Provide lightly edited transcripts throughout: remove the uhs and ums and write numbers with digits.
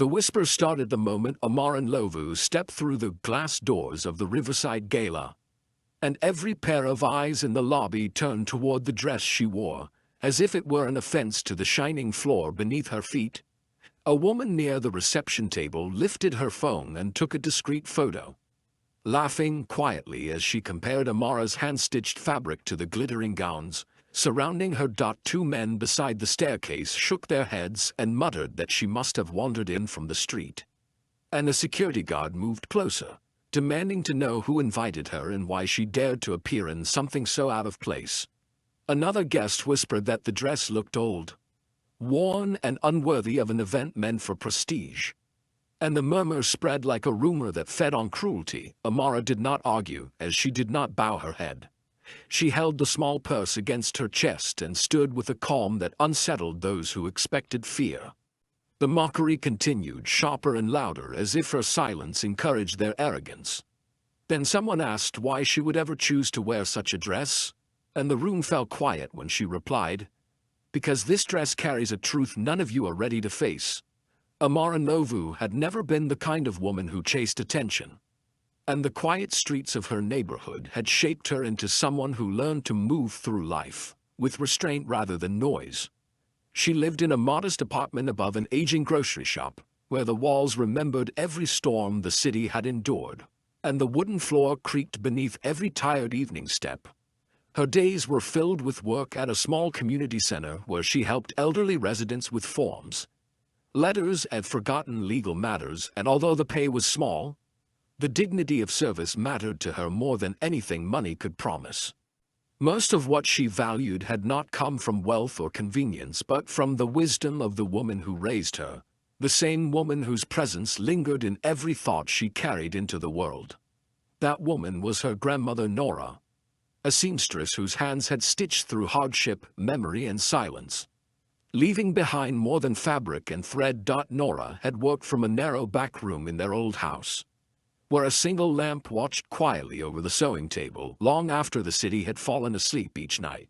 The whisper started the moment Amara and Lovu stepped through the glass doors of the Riverside Gala, and every pair of eyes in the lobby turned toward the dress she wore, as if it were an offense to the shining floor beneath her feet. A woman near the reception table lifted her phone and took a discreet photo, laughing quietly as she compared Amara's hand-stitched fabric to the glittering gowns surrounding her. Two men beside the staircase shook their heads and muttered that she must have wandered in from the street. And a security guard moved closer, demanding to know who invited her and why she dared to appear in something so out of place. Another guest whispered that the dress looked old, worn, and unworthy of an event meant for prestige. And the murmur spread like a rumor that fed on cruelty. Amara did not argue, as she did not bow her head. She held the small purse against her chest and stood with a calm that unsettled those who expected fear. The mockery continued, sharper and louder, as if her silence encouraged their arrogance. Then someone asked why she would ever choose to wear such a dress, and the room fell quiet when she replied, "Because this dress carries a truth none of you are ready to face." Amara Novu had never been the kind of woman who chased attention, and the quiet streets of her neighborhood had shaped her into someone who learned to move through life with restraint rather than noise. She lived in a modest apartment above an aging grocery shop, where the walls remembered every storm the city had endured, and the wooden floor creaked beneath every tired evening step. Her days were filled with work at a small community center where she helped elderly residents with forms, letters, and forgotten legal matters, and although the pay was small, the dignity of service mattered to her more than anything money could promise. Most of what she valued had not come from wealth or convenience, but from the wisdom of the woman who raised her, the same woman whose presence lingered in every thought she carried into the world. That woman was her grandmother Nora, a seamstress whose hands had stitched through hardship, memory, and silence, leaving behind more than fabric and thread. Nora had worked from a narrow back room in their old house, where a single lamp watched quietly over the sewing table long after the city had fallen asleep each night.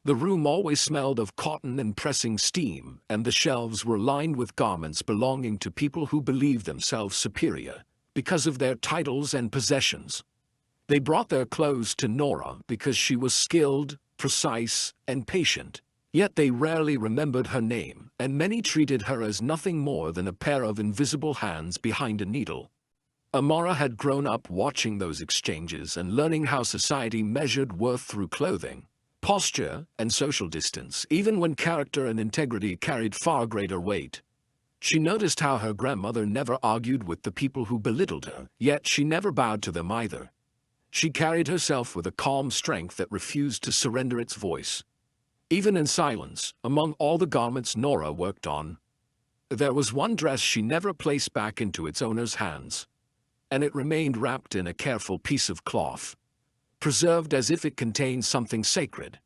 The room always smelled of cotton and pressing steam, and the shelves were lined with garments belonging to people who believed themselves superior because of their titles and possessions. They brought their clothes to Nora because she was skilled, precise, and patient, yet they rarely remembered her name, and many treated her as nothing more than a pair of invisible hands behind a needle. Amara had grown up watching those exchanges and learning how society measured worth through clothing, posture, and social distance, even when character and integrity carried far greater weight. She noticed how her grandmother never argued with the people who belittled her, yet she never bowed to them either. She carried herself with a calm strength that refused to surrender its voice. Even in silence, among all the garments Nora worked on, there was one dress she never placed back into its owner's hands, and it remained wrapped in a careful piece of cloth, preserved as if it contained something sacred.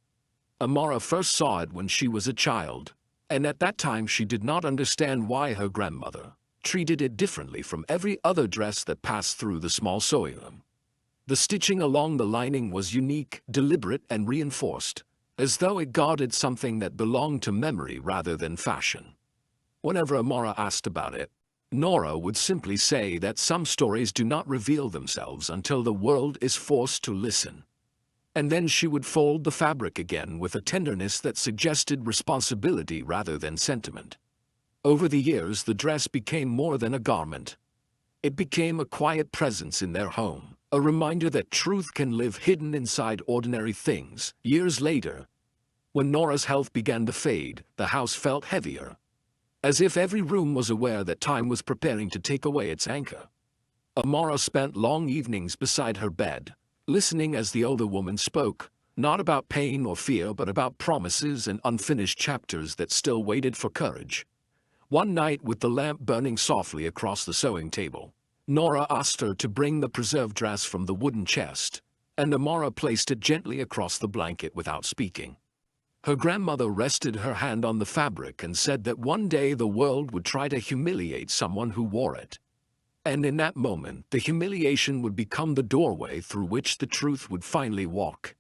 Amara first saw it when she was a child, and at that time she did not understand why her grandmother treated it differently from every other dress that passed through the small sewing room. The stitching along the lining was unique, deliberate, and reinforced, as though it guarded something that belonged to memory rather than fashion. Whenever Amara asked about it, Nora would simply say that some stories do not reveal themselves until the world is forced to listen. And then she would fold the fabric again with a tenderness that suggested responsibility rather than sentiment. Over the years, the dress became more than a garment. It became a quiet presence in their home, a reminder that truth can live hidden inside ordinary things. Years later, when Nora's health began to fade, the house felt heavier, as if every room was aware that time was preparing to take away its anchor. Amara spent long evenings beside her bed, listening as the older woman spoke, not about pain or fear but about promises and unfinished chapters that still waited for courage. One night, with the lamp burning softly across the sewing table, Nora asked her to bring the preserved dress from the wooden chest, and Amara placed it gently across the blanket without speaking. Her grandmother rested her hand on the fabric and said that one day the world would try to humiliate someone who wore it. And in that moment, the humiliation would become the doorway through which the truth would finally walk.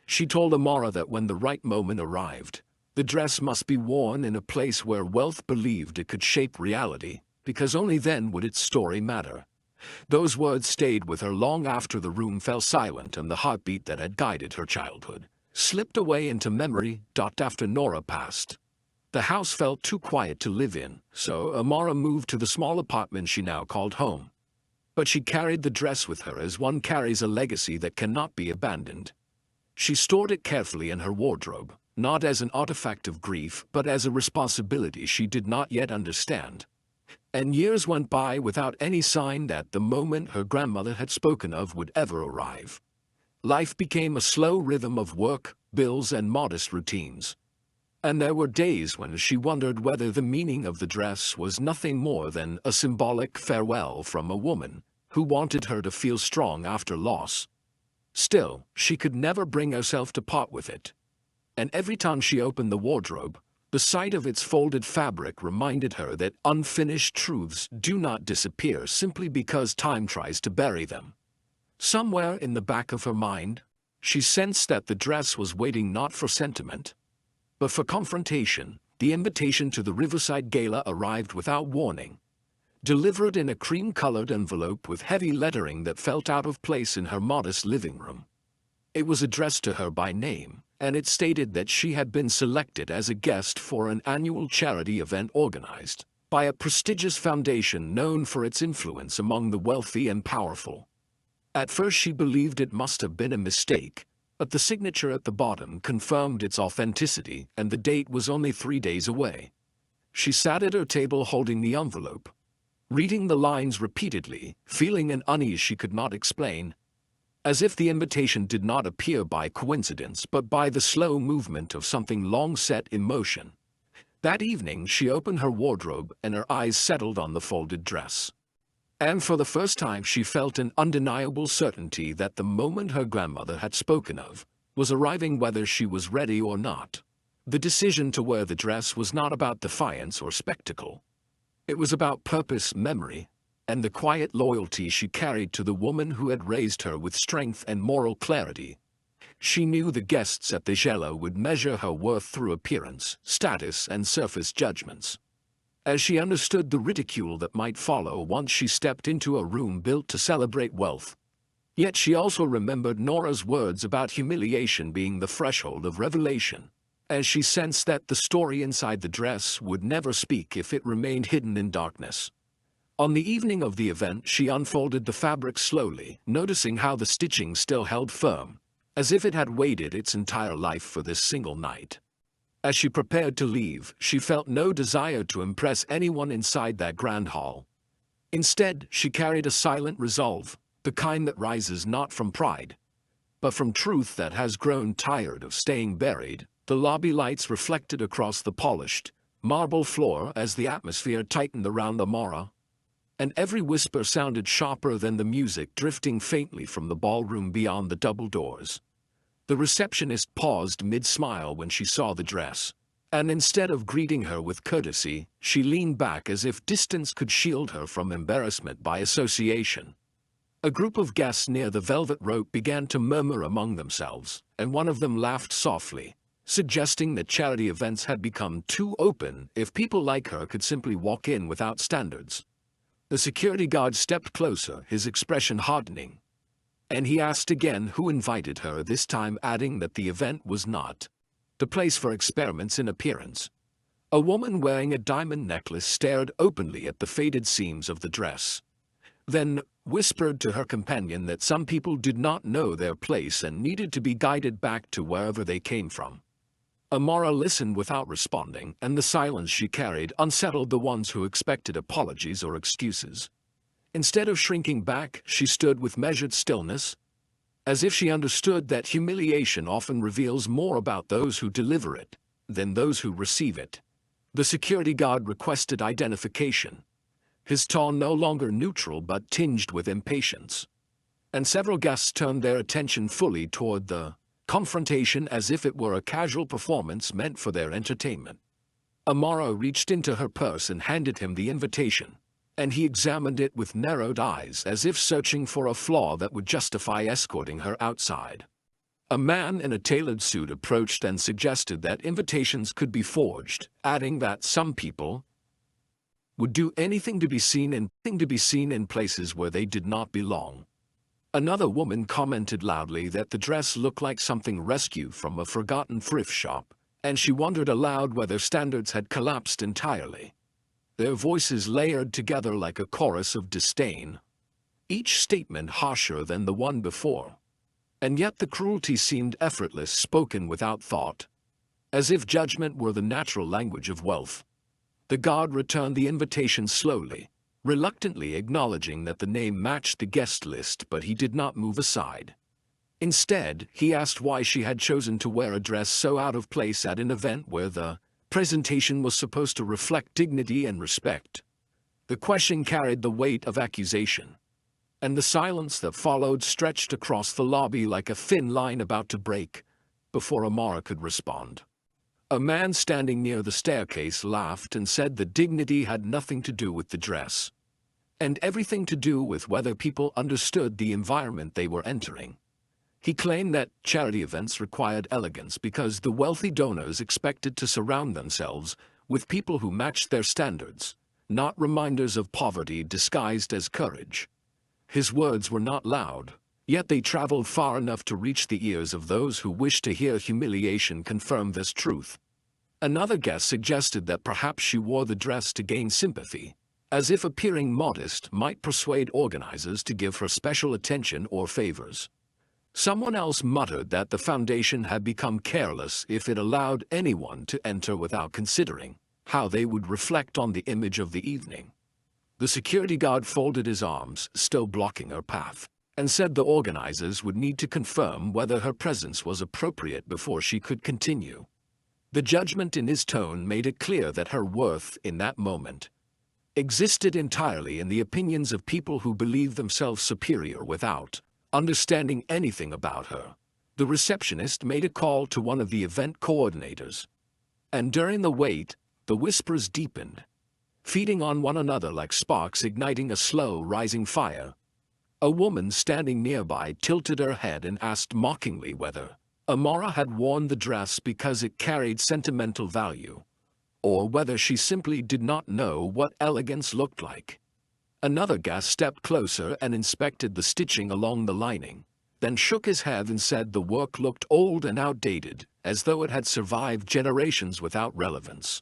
She told Amara that when the right moment arrived, the dress must be worn in a place where wealth believed it could shape reality, because only then would its story matter. Those words stayed with her long after the room fell silent and the heartbeat that had guided her childhood slipped away into memory. After Nora passed, the house felt too quiet to live in, so Amara moved to the small apartment she now called home. But she carried the dress with her as one carries a legacy that cannot be abandoned. She stored it carefully in her wardrobe, not as an artifact of grief but as a responsibility she did not yet understand. And years went by without any sign that the moment her grandmother had spoken of would ever arrive. Life became a slow rhythm of work, bills, and modest routines. And there were days when she wondered whether the meaning of the dress was nothing more than a symbolic farewell from a woman who wanted her to feel strong after loss. Still, she could never bring herself to part with it. And every time she opened the wardrobe, the sight of its folded fabric reminded her that unfinished truths do not disappear simply because time tries to bury them. Somewhere in the back of her mind, she sensed that the dress was waiting not for sentiment, but for confrontation. The invitation to the Riverside Gala arrived without warning, delivered in a cream-colored envelope with heavy lettering that felt out of place in her modest living room. It was addressed to her by name, and it stated that she had been selected as a guest for an annual charity event organized by a prestigious foundation known for its influence among the wealthy and powerful. At first she believed it must have been a mistake, but the signature at the bottom confirmed its authenticity, and the date was only 3 days away. She sat at her table holding the envelope, reading the lines repeatedly, feeling an unease she could not explain, as if the invitation did not appear by coincidence but by the slow movement of something long set in motion. That evening she opened her wardrobe and her eyes settled on the folded dress. And for the first time she felt an undeniable certainty that the moment her grandmother had spoken of was arriving whether she was ready or not. The decision to wear the dress was not about defiance or spectacle. It was about purpose, memory, and the quiet loyalty she carried to the woman who had raised her with strength and moral clarity. She knew the guests at the gala would measure her worth through appearance, status, and surface judgments. As she understood the ridicule that might follow once she stepped into a room built to celebrate wealth. Yet she also remembered Nora's words about humiliation being the threshold of revelation, as she sensed that the story inside the dress would never speak if it remained hidden in darkness. On the evening of the event, she unfolded the fabric slowly, noticing how the stitching still held firm, as if it had waited its entire life for this single night. As she prepared to leave, she felt no desire to impress anyone inside that grand hall. Instead, she carried a silent resolve, the kind that rises not from pride, but from truth that has grown tired of staying buried. The lobby lights reflected across the polished marble floor as the atmosphere tightened around Amara, and every whisper sounded sharper than the music drifting faintly from the ballroom beyond the double doors. The receptionist paused mid-smile when she saw the dress, and instead of greeting her with courtesy, she leaned back as if distance could shield her from embarrassment by association. A group of guests near the velvet rope began to murmur among themselves, and one of them laughed softly, suggesting that charity events had become too open if people like her could simply walk in without standards. The security guard stepped closer, his expression hardening, and he asked again who invited her, this time adding that the event was not the place for experiments in appearance. A woman wearing a diamond necklace stared openly at the faded seams of the dress, then whispered to her companion that some people did not know their place and needed to be guided back to wherever they came from. Amara listened without responding, and the silence she carried unsettled the ones who expected apologies or excuses. Instead of shrinking back, she stood with measured stillness, as if she understood that humiliation often reveals more about those who deliver it than those who receive it. The security guard requested identification, his tone no longer neutral but tinged with impatience, and several guests turned their attention fully toward the confrontation as if it were a casual performance meant for their entertainment. Amara reached into her purse and handed him the invitation, and he examined it with narrowed eyes as if searching for a flaw that would justify escorting her outside. A man in a tailored suit approached and suggested that invitations could be forged, adding that some people would do anything to be seen in places where they did not belong. Another woman commented loudly that the dress looked like something rescued from a forgotten thrift shop, and she wondered aloud whether standards had collapsed entirely. Their voices layered together like a chorus of disdain, each statement harsher than the one before. And yet the cruelty seemed effortless, spoken without thought, as if judgment were the natural language of wealth. The guard returned the invitation slowly, reluctantly acknowledging that the name matched the guest list, but he did not move aside. Instead, he asked why she had chosen to wear a dress so out of place at an event where the presentation was supposed to reflect dignity and respect. The question carried the weight of accusation, and the silence that followed stretched across the lobby like a thin line about to break before Amara could respond. A man standing near the staircase laughed and said that dignity had nothing to do with the dress, and everything to do with whether people understood the environment they were entering. He claimed that charity events required elegance because the wealthy donors expected to surround themselves with people who matched their standards, not reminders of poverty disguised as courage. His words were not loud, yet they traveled far enough to reach the ears of those who wished to hear humiliation confirm this truth. Another guest suggested that perhaps she wore the dress to gain sympathy, as if appearing modest might persuade organizers to give her special attention or favors. Someone else muttered that the foundation had become careless if it allowed anyone to enter without considering how they would reflect on the image of the evening. The security guard folded his arms, still blocking her path, and said the organizers would need to confirm whether her presence was appropriate before she could continue. The judgment in his tone made it clear that her worth in that moment existed entirely in the opinions of people who believed themselves superior without understanding anything about her. The receptionist made a call to one of the event coordinators, and during the wait, the whispers deepened, feeding on one another like sparks igniting a slow rising fire. A woman standing nearby tilted her head and asked mockingly whether Amara had worn the dress because it carried sentimental value, or whether she simply did not know what elegance looked like. Another guest stepped closer and inspected the stitching along the lining, then shook his head and said the work looked old and outdated, as though it had survived generations without relevance.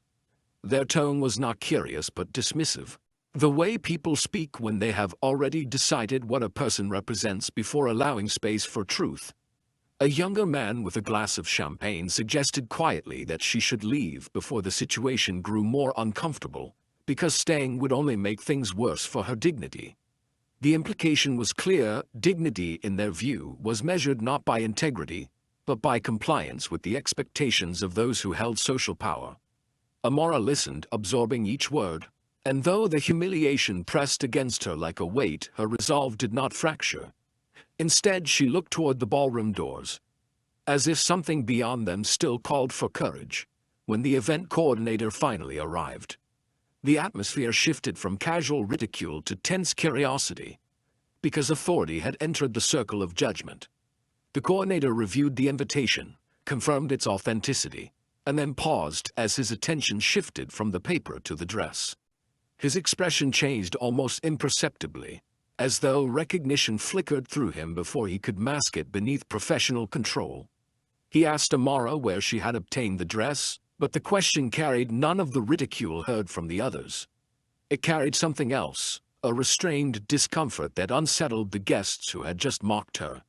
Their tone was not curious but dismissive, the way people speak when they have already decided what a person represents before allowing space for truth. A younger man with a glass of champagne suggested quietly that she should leave before the situation grew more uncomfortable, because staying would only make things worse for her dignity. The implication was clear: dignity, in their view, was measured not by integrity, but by compliance with the expectations of those who held social power. Amara listened, absorbing each word, and though the humiliation pressed against her like a weight, her resolve did not fracture. Instead, she looked toward the ballroom doors, as if something beyond them still called for courage. When the event coordinator finally arrived, the atmosphere shifted from casual ridicule to tense curiosity, because authority had entered the circle of judgment. The coordinator reviewed the invitation, confirmed its authenticity, and then paused as his attention shifted from the paper to the dress. His expression changed almost imperceptibly, as though recognition flickered through him before he could mask it beneath professional control. He asked Amara where she had obtained the dress, but the question carried none of the ridicule heard from the others. It carried something else, a restrained discomfort that unsettled the guests who had just mocked her.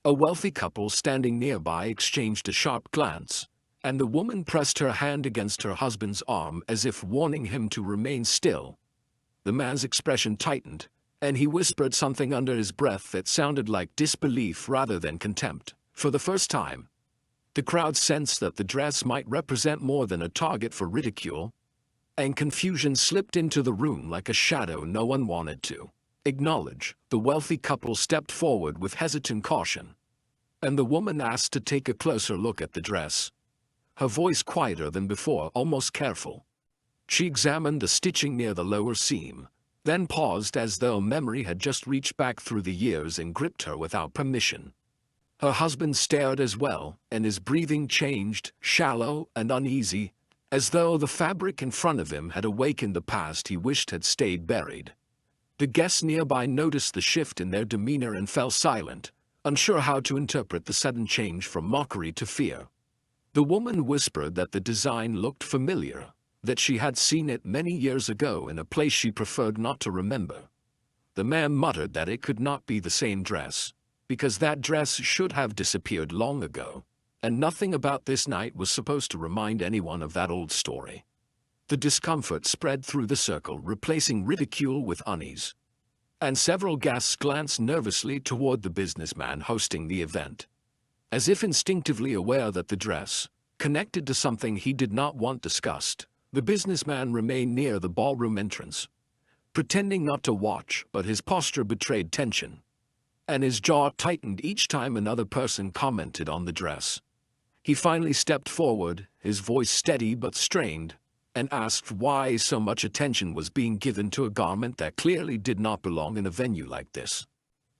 A wealthy couple standing nearby exchanged a sharp glance, and the woman pressed her hand against her husband's arm as if warning him to remain still. The man's expression tightened, and he whispered something under his breath that sounded like disbelief rather than contempt. For the first time, the crowd sensed that the dress might represent more than a target for ridicule, and confusion slipped into the room like a shadow no one wanted to acknowledge. The wealthy couple stepped forward with hesitant caution, and the woman asked to take a closer look at the dress, her voice quieter than before, almost careful. She examined the stitching near the lower seam, then paused as though memory had just reached back through the years and gripped her without permission. Her husband stared as well, and his breathing changed, shallow and uneasy, as though the fabric in front of him had awakened the past he wished had stayed buried. The guests nearby noticed the shift in their demeanor and fell silent, unsure how to interpret the sudden change from mockery to fear. The woman whispered that the design looked familiar, that she had seen it many years ago in a place she preferred not to remember. The man muttered that it could not be the same dress, because that dress should have disappeared long ago, and nothing about this night was supposed to remind anyone of that old story. The discomfort spread through the circle, replacing ridicule with unease, and several guests glanced nervously toward the businessman hosting the event, as if instinctively aware that the dress connected to something he did not want discussed. The businessman remained near the ballroom entrance, pretending not to watch, but his posture betrayed tension, and his jaw tightened each time another person commented on the dress. He finally stepped forward, his voice steady but strained, and asked why so much attention was being given to a garment that clearly did not belong in a venue like this.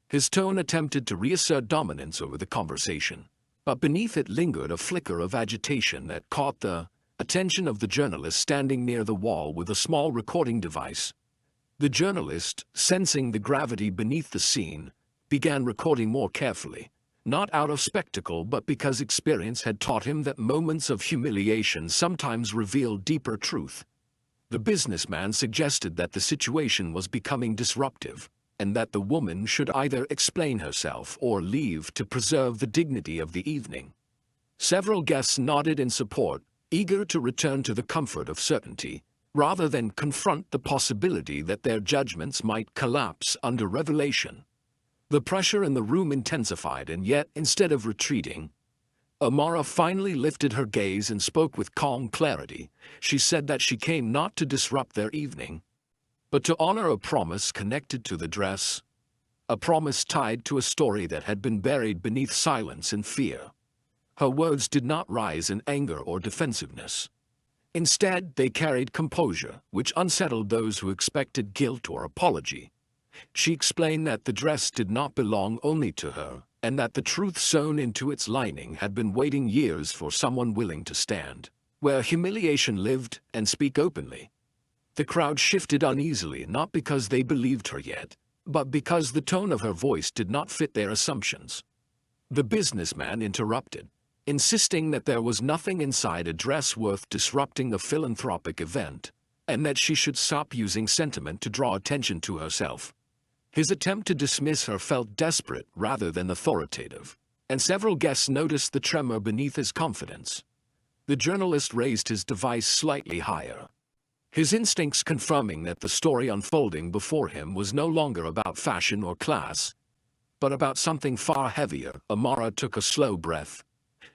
His tone attempted to reassert dominance over the conversation, but beneath it lingered a flicker of agitation that caught the attention of the journalist standing near the wall with a small recording device. The journalist, sensing the gravity beneath the scene, began recording more carefully, not out of spectacle but because experience had taught him that moments of humiliation sometimes reveal deeper truth. The businessman suggested that the situation was becoming disruptive, and that the woman should either explain herself or leave to preserve the dignity of the evening. Several guests nodded in support, eager to return to the comfort of certainty, rather than confront the possibility that their judgments might collapse under revelation. The pressure in the room intensified, and yet, instead of retreating, Amara finally lifted her gaze and spoke with calm clarity. She said that she came not to disrupt their evening, but to honor a promise connected to the dress, a promise tied to a story that had been buried beneath silence and fear. Her words did not rise in anger or defensiveness. Instead, they carried composure, which unsettled those who expected guilt or apology. She explained that the dress did not belong only to her, and that the truth sewn into its lining had been waiting years for someone willing to stand where humiliation lived and speak openly. The crowd shifted uneasily, not because they believed her yet, but because the tone of her voice did not fit their assumptions. The businessman interrupted, insisting that there was nothing inside a dress worth disrupting a philanthropic event, and that she should stop using sentiment to draw attention to herself. His attempt to dismiss her felt desperate rather than authoritative, and several guests noticed the tremor beneath his confidence. The journalist raised his device slightly higher, his instincts confirming that the story unfolding before him was no longer about fashion or class, but about something far heavier. Amara took a slow breath,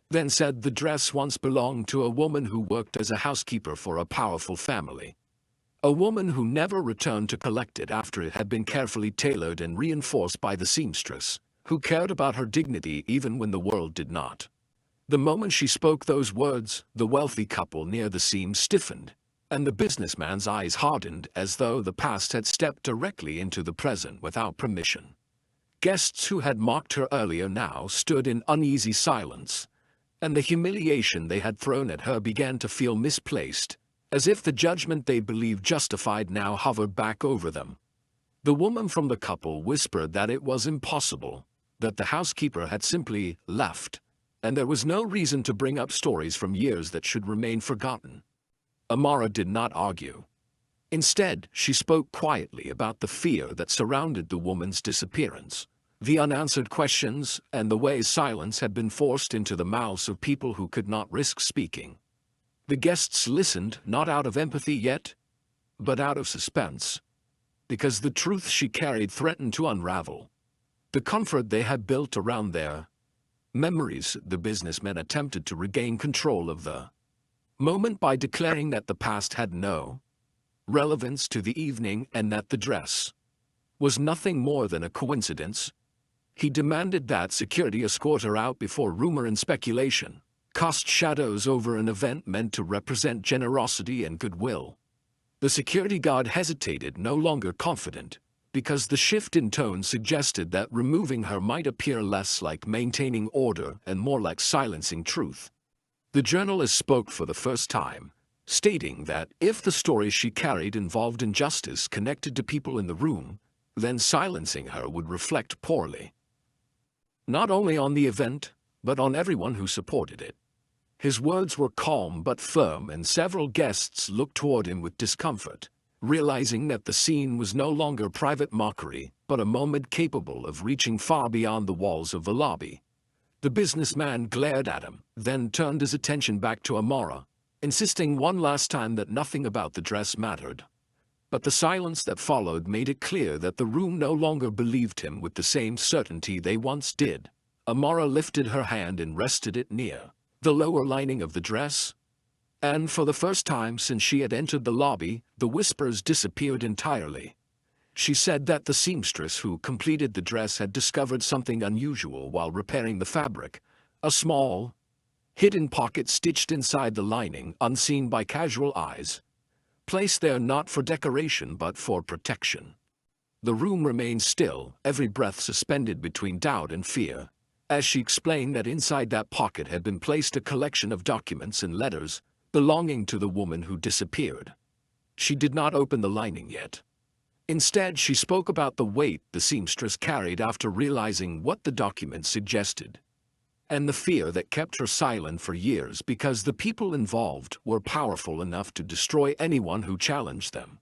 then said the dress once belonged to a woman who worked as a housekeeper for a powerful family. A woman who never returned to collect it after it had been carefully tailored and reinforced by the seamstress, who cared about her dignity even when the world did not. The moment she spoke those words, the wealthy couple near the seam stiffened, and the businessman's eyes hardened as though the past had stepped directly into the present without permission. Guests who had mocked her earlier now stood in uneasy silence, and the humiliation they had thrown at her began to feel misplaced, as if the judgment they believed justified now hovered back over them. The woman from the couple whispered that it was impossible, that the housekeeper had simply left, and there was no reason to bring up stories from years that should remain forgotten. Amara did not argue. Instead, she spoke quietly about the fear that surrounded the woman's disappearance, the unanswered questions, and the way silence had been forced into the mouths of people who could not risk speaking. The guests listened, not out of empathy yet, but out of suspense, because the truth she carried threatened to unravel. The comfort they had built around their memories. The businessmen attempted to regain control of the moment by declaring that the past had no relevance to the evening and that the dress was nothing more than a coincidence. He demanded that security escort her out before rumor and speculation cast shadows over an event meant to represent generosity and goodwill. The security guard hesitated, no longer confident, because the shift in tone suggested that removing her might appear less like maintaining order and more like silencing truth. The journalist spoke for the first time, stating that if the story she carried involved injustice connected to people in the room, then silencing her would reflect poorly, not only on the event, but on everyone who supported it. His words were calm but firm, and several guests looked toward him with discomfort, realizing that the scene was no longer private mockery, but a moment capable of reaching far beyond the walls of the lobby. The businessman glared at him, then turned his attention back to Amara, insisting one last time that nothing about the dress mattered. But the silence that followed made it clear that the room no longer believed him with the same certainty they once did. Amara lifted her hand and rested it near the lower lining of the dress, and for the first time since she had entered the lobby, the whispers disappeared entirely. She said that the seamstress who completed the dress had discovered something unusual while repairing the fabric, a small, hidden pocket stitched inside the lining, unseen by casual eyes, placed there not for decoration but for protection. The room remained still, every breath suspended between doubt and fear, as she explained that inside that pocket had been placed a collection of documents and letters belonging to the woman who disappeared. She did not open the lining yet. Instead, she spoke about the weight the seamstress carried after realizing what the documents suggested, and the fear that kept her silent for years because the people involved were powerful enough to destroy anyone who challenged them.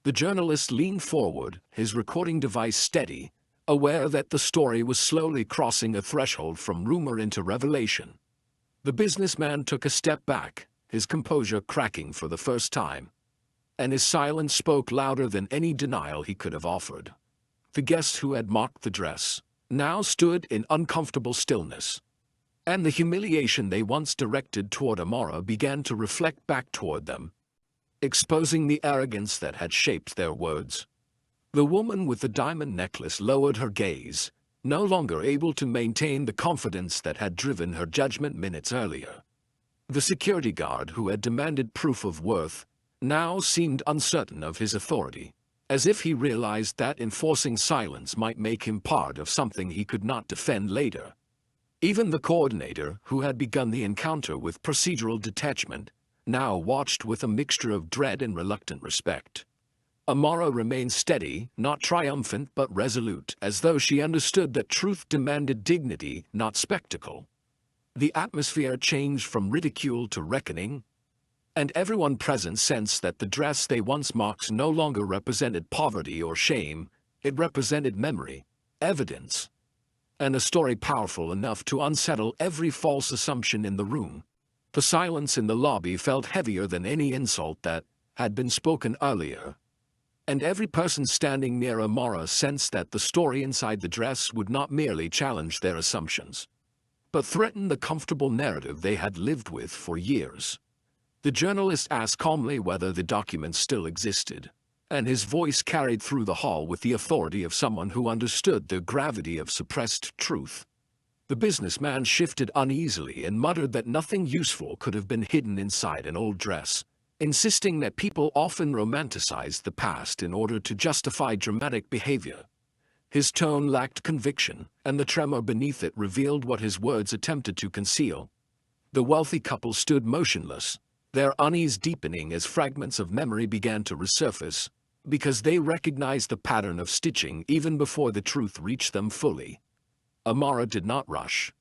The journalist leaned forward, his recording device steady, aware that the story was slowly crossing a threshold from rumor into revelation. The businessman took a step back, his composure cracking for the first time, and his silence spoke louder than any denial he could have offered. The guests who had mocked the dress now stood in uncomfortable stillness, and the humiliation they once directed toward Amara began to reflect back toward them, exposing the arrogance that had shaped their words. The woman with the diamond necklace lowered her gaze, no longer able to maintain the confidence that had driven her judgment minutes earlier. The security guard who had demanded proof of worth now seemed uncertain of his authority, as if he realized that enforcing silence might make him part of something he could not defend later. Even the coordinator, who had begun the encounter with procedural detachment, now watched with a mixture of dread and reluctant respect. Amara remained steady, not triumphant but resolute, as though she understood that truth demanded dignity, not spectacle. The atmosphere changed from ridicule to reckoning, and everyone present sensed that the dress they once mocked no longer represented poverty or shame, it represented memory, evidence, and a story powerful enough to unsettle every false assumption in the room. The silence in the lobby felt heavier than any insult that had been spoken earlier, and every person standing near Amara sensed that the story inside the dress would not merely challenge their assumptions, but threaten the comfortable narrative they had lived with for years. The journalist asked calmly whether the documents still existed, and his voice carried through the hall with the authority of someone who understood the gravity of suppressed truth. The businessman shifted uneasily and muttered that nothing useful could have been hidden inside an old dress, insisting that people often romanticized the past in order to justify dramatic behavior. His tone lacked conviction, and the tremor beneath it revealed what his words attempted to conceal. The wealthy couple stood motionless, their unease deepening as fragments of memory began to resurface, because they recognized the pattern of stitching even before the truth reached them fully. Amara did not rush.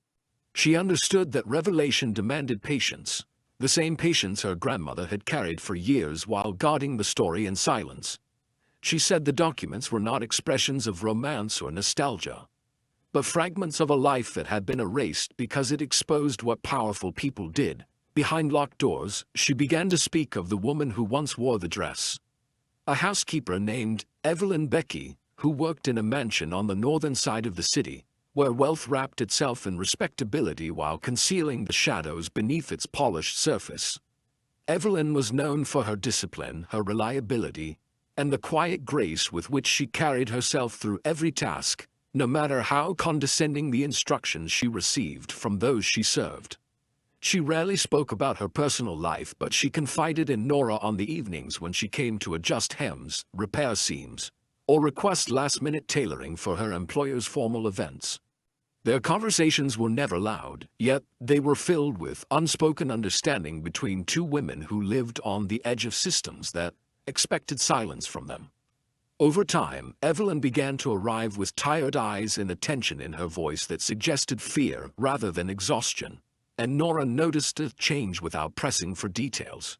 She understood that revelation demanded patience, the same patience her grandmother had carried for years while guarding the story in silence. She said the documents were not expressions of romance or nostalgia, but fragments of a life that had been erased because it exposed what powerful people did. Behind locked doors, she began to speak of the woman who once wore the dress. A housekeeper named Evelyn Becky, who worked in a mansion on the northern side of the city, where wealth wrapped itself in respectability while concealing the shadows beneath its polished surface. Evelyn was known for her discipline, her reliability, and the quiet grace with which she carried herself through every task, no matter how condescending the instructions she received from those she served. She rarely spoke about her personal life, but she confided in Nora on the evenings when she came to adjust hems, repair seams, or request last-minute tailoring for her employer's formal events. Their conversations were never loud, yet they were filled with unspoken understanding between two women who lived on the edge of systems that expected silence from them. Over time, Evelyn began to arrive with tired eyes and a tension in her voice that suggested fear rather than exhaustion, and Nora noticed a change without pressing for details.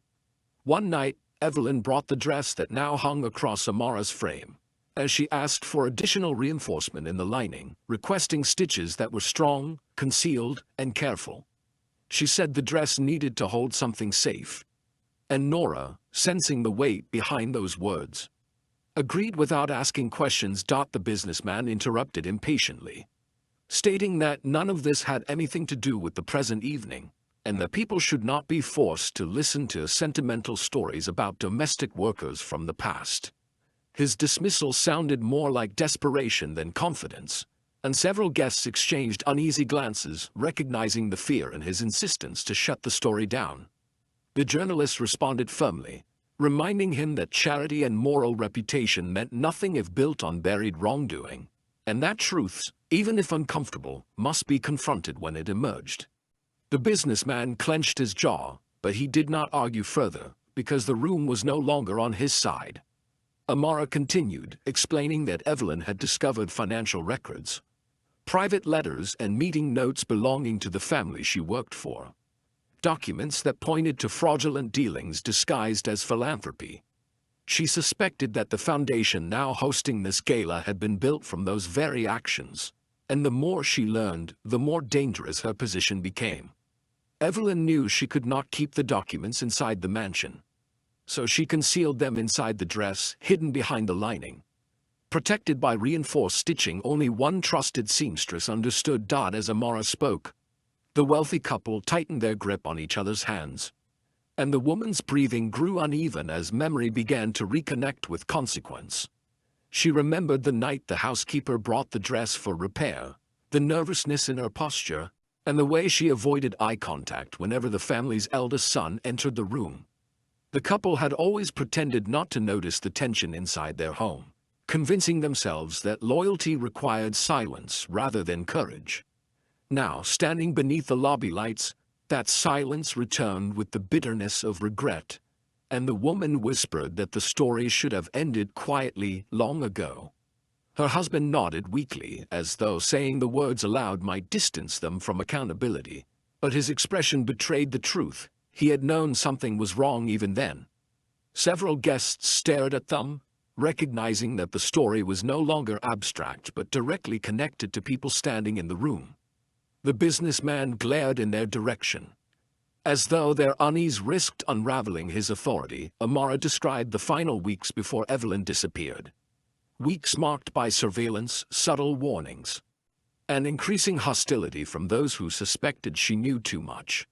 One night, Evelyn brought the dress that now hung across Amara's frame, as she asked for additional reinforcement in the lining, requesting stitches that were strong, concealed, and careful. She said the dress needed to hold something safe, and Nora, sensing the weight behind those words, agreed without asking questions. The businessman interrupted impatiently, stating that none of this had anything to do with the present evening, and that people should not be forced to listen to sentimental stories about domestic workers from the past. His dismissal sounded more like desperation than confidence, and several guests exchanged uneasy glances, recognizing the fear in his insistence to shut the story down. The journalist responded firmly, reminding him that charity and moral reputation meant nothing if built on buried wrongdoing, and that truths, even if uncomfortable, must be confronted when it emerged. The businessman clenched his jaw, but he did not argue further, because the room was no longer on his side. Amara continued, explaining that Evelyn had discovered financial records, private letters, and meeting notes belonging to the family she worked for. Documents that pointed to fraudulent dealings disguised as philanthropy. She suspected that the foundation now hosting this gala had been built from those very actions, and the more she learned, the more dangerous her position became. Evelyn knew she could not keep the documents inside the mansion, so she concealed them inside the dress, hidden behind the lining. Protected by reinforced stitching, only one trusted seamstress understood. As Amara spoke, the wealthy couple tightened their grip on each other's hands, and the woman's breathing grew uneven as memory began to reconnect with consequence. She remembered the night the housekeeper brought the dress for repair, the nervousness in her posture, and the way she avoided eye contact whenever the family's eldest son entered the room. The couple had always pretended not to notice the tension inside their home, convincing themselves that loyalty required silence rather than courage. Now, standing beneath the lobby lights, that silence returned with the bitterness of regret, and the woman whispered that the story should have ended quietly long ago. Her husband nodded weakly, as though saying the words aloud might distance them from accountability, but his expression betrayed the truth. He had known something was wrong even then. Several guests stared at them, recognizing that the story was no longer abstract but directly connected to people standing in the room. The businessman glared in their direction, as though their unease risked unraveling his authority. Amara described the final weeks before Evelyn disappeared. Weeks marked by surveillance, subtle warnings, and increasing hostility from those who suspected she knew too much.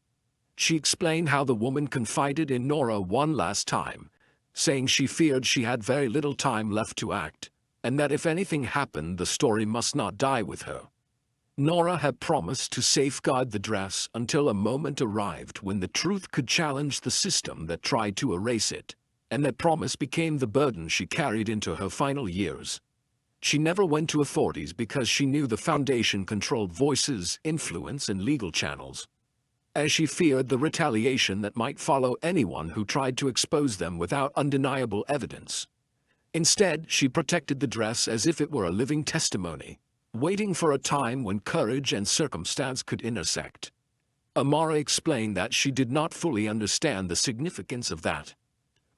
She explained how the woman confided in Nora one last time, saying she feared she had very little time left to act, and that if anything happened, the story must not die with her. Nora had promised to safeguard the dress until a moment arrived when the truth could challenge the system that tried to erase it, and that promise became the burden she carried into her final years. She never went to authorities because she knew the foundation controlled voices, influence, and legal channels, as she feared the retaliation that might follow anyone who tried to expose them without undeniable evidence. Instead, she protected the dress as if it were a living testimony, waiting for a time when courage and circumstance could intersect. Amara explained that she did not fully understand the significance of that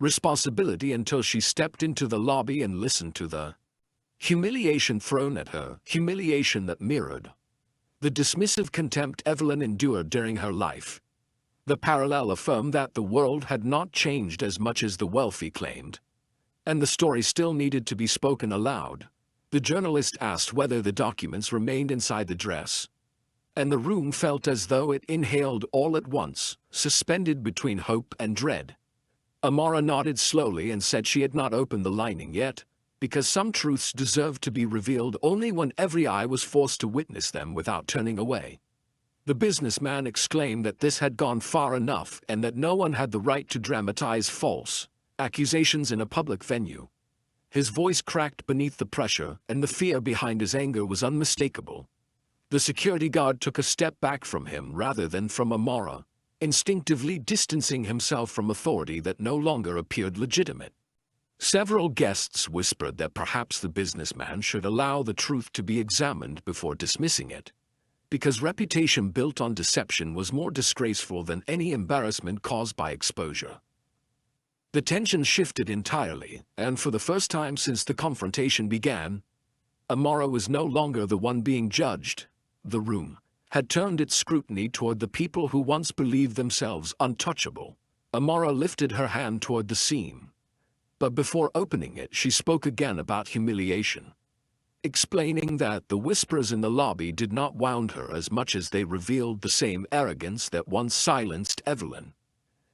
responsibility until she stepped into the lobby and listened to the humiliation thrown at her, humiliation that mirrored the dismissive contempt Evelyn endured during her life. The parallel affirmed that the world had not changed as much as the wealthy claimed, and the story still needed to be spoken aloud. The journalist asked whether the documents remained inside the dress, and the room felt as though it inhaled all at once, suspended between hope and dread. Amara nodded slowly and said she had not opened the lining yet, because some truths deserved to be revealed only when every eye was forced to witness them without turning away. The businessman exclaimed that this had gone far enough and that no one had the right to dramatize false accusations in a public venue. His voice cracked beneath the pressure, and the fear behind his anger was unmistakable. The security guard took a step back from him rather than from Amara, instinctively distancing himself from authority that no longer appeared legitimate. Several guests whispered that perhaps the businessman should allow the truth to be examined before dismissing it, because reputation built on deception was more disgraceful than any embarrassment caused by exposure. The tension shifted entirely, and for the first time since the confrontation began, Amara was no longer the one being judged. The room had turned its scrutiny toward the people who once believed themselves untouchable. Amara lifted her hand toward the seam, but before opening it she spoke again about humiliation, explaining that the whispers in the lobby did not wound her as much as they revealed the same arrogance that once silenced Evelyn.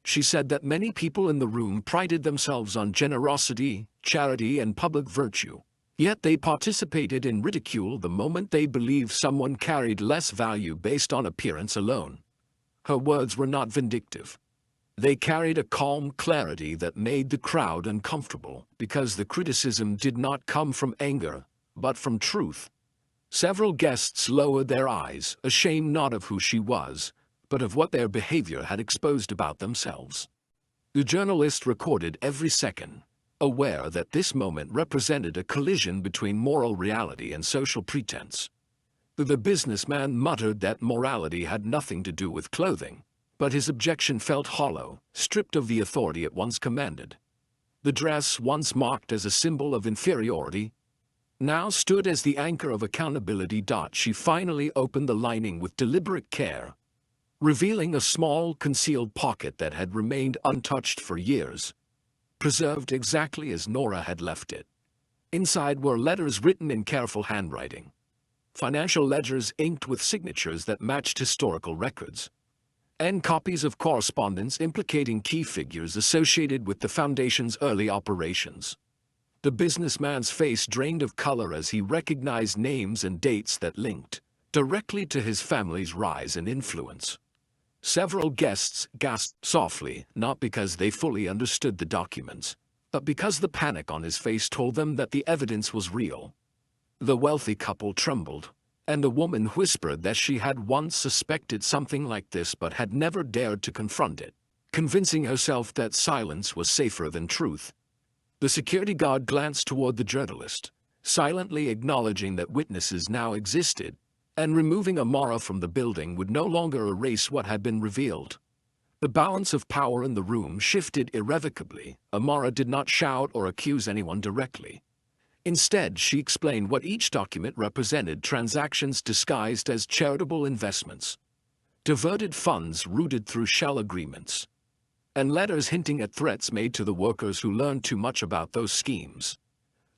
She said that many people in the room prided themselves on generosity, charity, and public virtue, yet they participated in ridicule the moment they believed someone carried less value based on appearance alone. Her words were not vindictive. They carried a calm clarity that made the crowd uncomfortable, because the criticism did not come from anger, but from truth. Several guests lowered their eyes, ashamed not of who she was, but of what their behavior had exposed about themselves. The journalist recorded every second, aware that this moment represented a collision between moral reality and social pretense. The businessman muttered that morality had nothing to do with clothing, but his objection felt hollow, stripped of the authority it once commanded. The dress, once marked as a symbol of inferiority, now stood as the anchor of accountability. She finally opened the lining with deliberate care, revealing a small, concealed pocket that had remained untouched for years, preserved exactly as Nora had left it. Inside were letters written in careful handwriting, financial ledgers inked with signatures that matched historical records, and copies of correspondence implicating key figures associated with the Foundation's early operations. The businessman's face drained of color as he recognized names and dates that linked directly to his family's rise and influence. Several guests gasped softly, not because they fully understood the documents, but because the panic on his face told them that the evidence was real. The wealthy couple trembled, and a woman whispered that she had once suspected something like this but had never dared to confront it, convincing herself that silence was safer than truth. The security guard glanced toward the journalist, silently acknowledging that witnesses now existed, and removing Amara from the building would no longer erase what had been revealed. The balance of power in the room shifted irrevocably. Amara did not shout or accuse anyone directly. Instead, she explained what each document represented: transactions disguised as charitable investments, diverted funds routed through shell agreements, and letters hinting at threats made to the workers who learned too much about those schemes.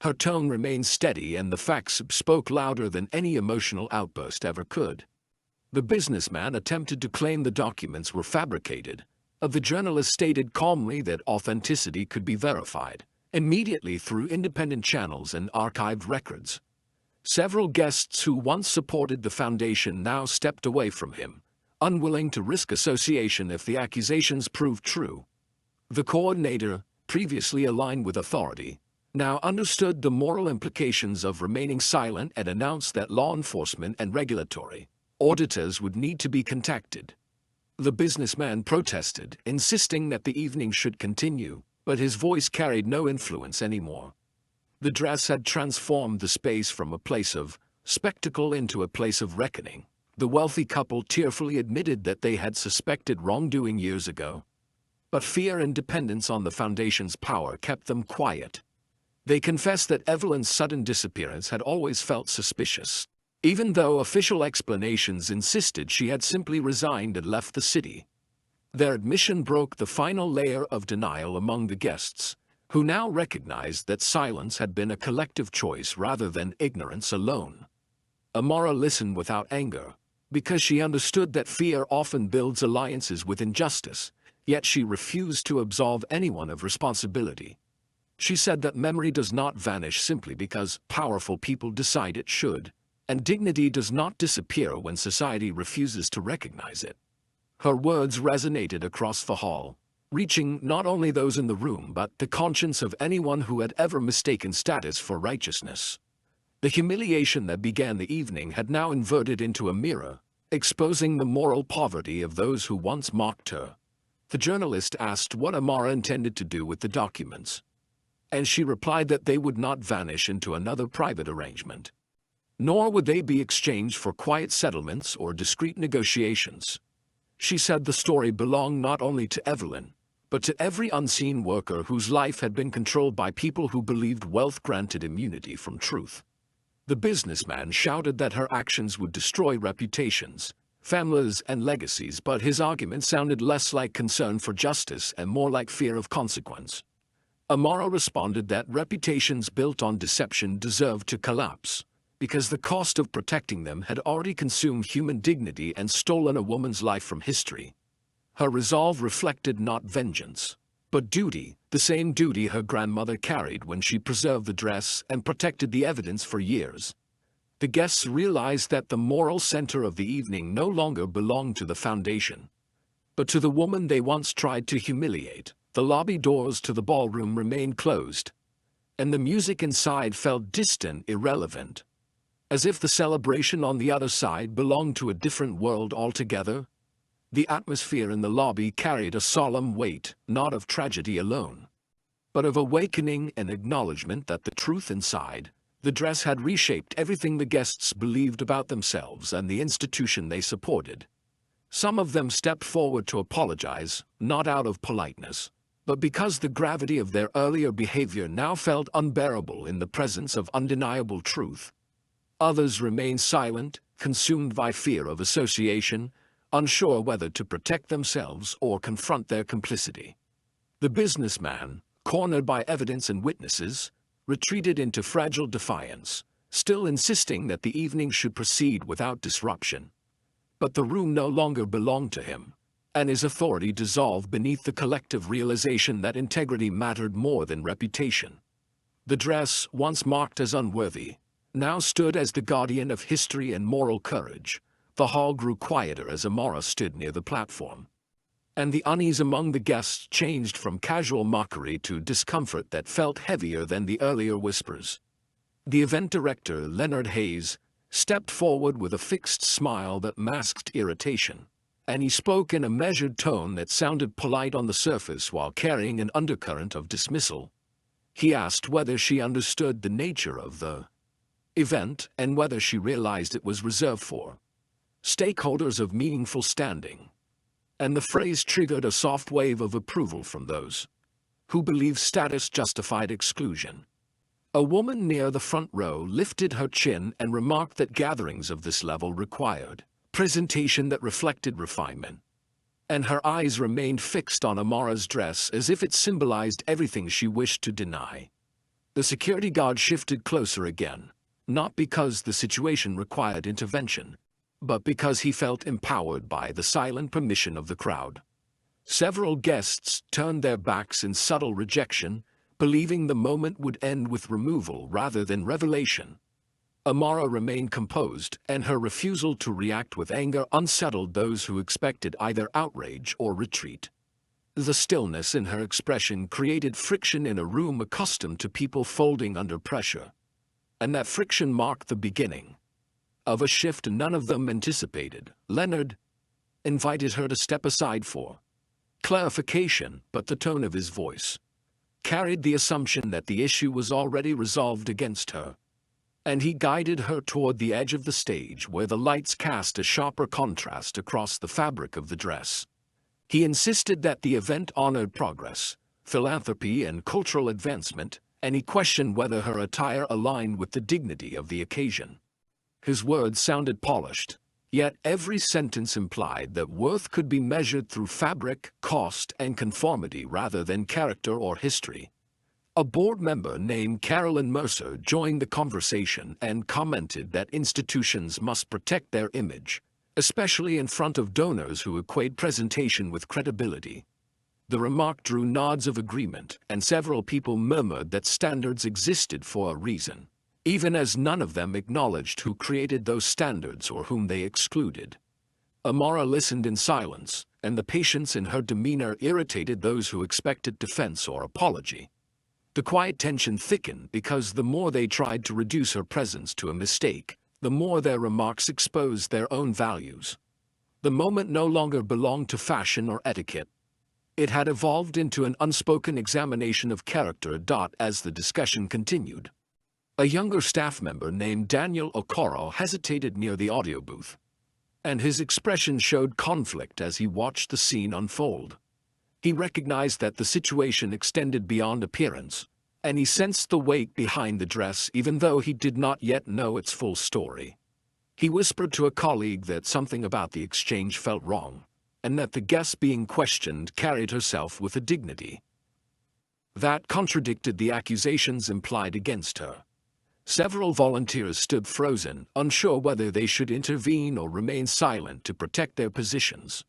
Her tone remained steady, and the facts spoke louder than any emotional outburst ever could. The businessman attempted to claim the documents were fabricated. The journalist stated calmly that authenticity could be verified immediately through independent channels and archived records. Several guests who once supported the Foundation now stepped away from him, unwilling to risk association if the accusations proved true. The coordinator, previously aligned with authority, now understood the moral implications of remaining silent and announced that law enforcement and regulatory auditors would need to be contacted. The businessman protested, insisting that the evening should continue, but his voice carried no influence anymore. The dress had transformed the space from a place of spectacle into a place of reckoning. The wealthy couple tearfully admitted that they had suspected wrongdoing years ago, but fear and dependence on the Foundation's power kept them quiet. They confessed that Evelyn's sudden disappearance had always felt suspicious, even though official explanations insisted she had simply resigned and left the city. Their admission broke the final layer of denial among the guests, who now recognized that silence had been a collective choice rather than ignorance alone. Amara listened without anger, because she understood that fear often builds alliances with injustice, yet she refused to absolve anyone of responsibility. She said that memory does not vanish simply because powerful people decide it should, and dignity does not disappear when society refuses to recognize it. Her words resonated across the hall, reaching not only those in the room but the conscience of anyone who had ever mistaken status for righteousness. The humiliation that began the evening had now inverted into a mirror, exposing the moral poverty of those who once mocked her. The journalist asked what Amara intended to do with the documents, and she replied that they would not vanish into another private arrangement, nor would they be exchanged for quiet settlements or discreet negotiations. She said the story belonged not only to Evelyn, but to every unseen worker whose life had been controlled by people who believed wealth granted immunity from truth. The businessman shouted that her actions would destroy reputations, families, and legacies, but his argument sounded less like concern for justice and more like fear of consequence. Amara responded that reputations built on deception deserved to collapse, because the cost of protecting them had already consumed human dignity and stolen a woman's life from history. Her resolve reflected not vengeance, but duty, the same duty her grandmother carried when she preserved the dress and protected the evidence for years. The guests realized that the moral center of the evening no longer belonged to the foundation, but to the woman they once tried to humiliate. The lobby doors to the ballroom remained closed, and the music inside felt distant, irrelevant, as if the celebration on the other side belonged to a different world altogether. The atmosphere in the lobby carried a solemn weight, not of tragedy alone, but of awakening and acknowledgement that the truth inside the dress had reshaped everything the guests believed about themselves and the institution they supported. Some of them stepped forward to apologize, not out of politeness, but because the gravity of their earlier behavior now felt unbearable in the presence of undeniable truth. Others remained silent, consumed by fear of association, unsure whether to protect themselves or confront their complicity. The businessman, cornered by evidence and witnesses, retreated into fragile defiance, still insisting that the evening should proceed without disruption. But the room no longer belonged to him, and his authority dissolved beneath the collective realization that integrity mattered more than reputation. The dress, once marked as unworthy, now stood as the guardian of history and moral courage. The hall grew quieter as Amara stood near the platform, and the unease among the guests changed from casual mockery to discomfort that felt heavier than the earlier whispers. The event director, Leonard Hayes, stepped forward with a fixed smile that masked irritation, and he spoke in a measured tone that sounded polite on the surface while carrying an undercurrent of dismissal. He asked whether she understood the nature of the event and whether she realized it was reserved for stakeholders of meaningful standing. And the phrase triggered a soft wave of approval from those who believed status justified exclusion. A woman near the front row lifted her chin and remarked that gatherings of this level required presentation that reflected refinement, and her eyes remained fixed on Amara's dress as if it symbolized everything she wished to deny. The security guard shifted closer again, not because the situation required intervention, but because he felt empowered by the silent permission of the crowd. Several guests turned their backs in subtle rejection, believing the moment would end with removal rather than revelation. Amara remained composed, and her refusal to react with anger unsettled those who expected either outrage or retreat. The stillness in her expression created friction in a room accustomed to people folding under pressure, and that friction marked the beginning of a shift none of them anticipated. Leonard invited her to step aside for clarification, but the tone of his voice carried the assumption that the issue was already resolved against her, and he guided her toward the edge of the stage where the lights cast a sharper contrast across the fabric of the dress. He insisted that the event honored progress, philanthropy, and cultural advancement, and he questioned whether her attire aligned with the dignity of the occasion. His words sounded polished, yet every sentence implied that worth could be measured through fabric, cost, and conformity rather than character or history. A board member named Carolyn Mercer joined the conversation and commented that institutions must protect their image, especially in front of donors who equate presentation with credibility. The remark drew nods of agreement, and several people murmured that standards existed for a reason, even as none of them acknowledged who created those standards or whom they excluded. Amara listened in silence, and the patience in her demeanor irritated those who expected defense or apology. The quiet tension thickened because the more they tried to reduce her presence to a mistake, the more their remarks exposed their own values. The moment no longer belonged to fashion or etiquette. It had evolved into an unspoken examination of character. As the discussion continued, a younger staff member named Daniel Okoro hesitated near the audio booth, and his expression showed conflict as he watched the scene unfold. He recognized that the situation extended beyond appearance, and he sensed the weight behind the dress even though he did not yet know its full story. He whispered to a colleague that something about the exchange felt wrong, and that the guest being questioned carried herself with a dignity that contradicted the accusations implied against her. Several volunteers stood frozen, unsure whether they should intervene or remain silent to protect their positions.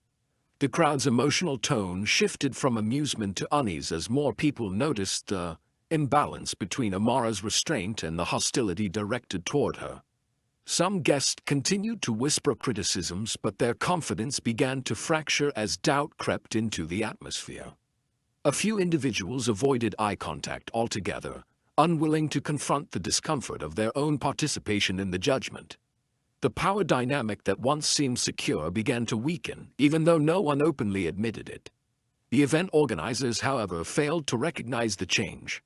The crowd's emotional tone shifted from amusement to unease as more people noticed the imbalance between Amara's restraint and the hostility directed toward her. Some guests continued to whisper criticisms, but their confidence began to fracture as doubt crept into the atmosphere. A few individuals avoided eye contact altogether, unwilling to confront the discomfort of their own participation in the judgment. The power dynamic that once seemed secure began to weaken, even though no one openly admitted it. The event organizers, however, failed to recognize the change,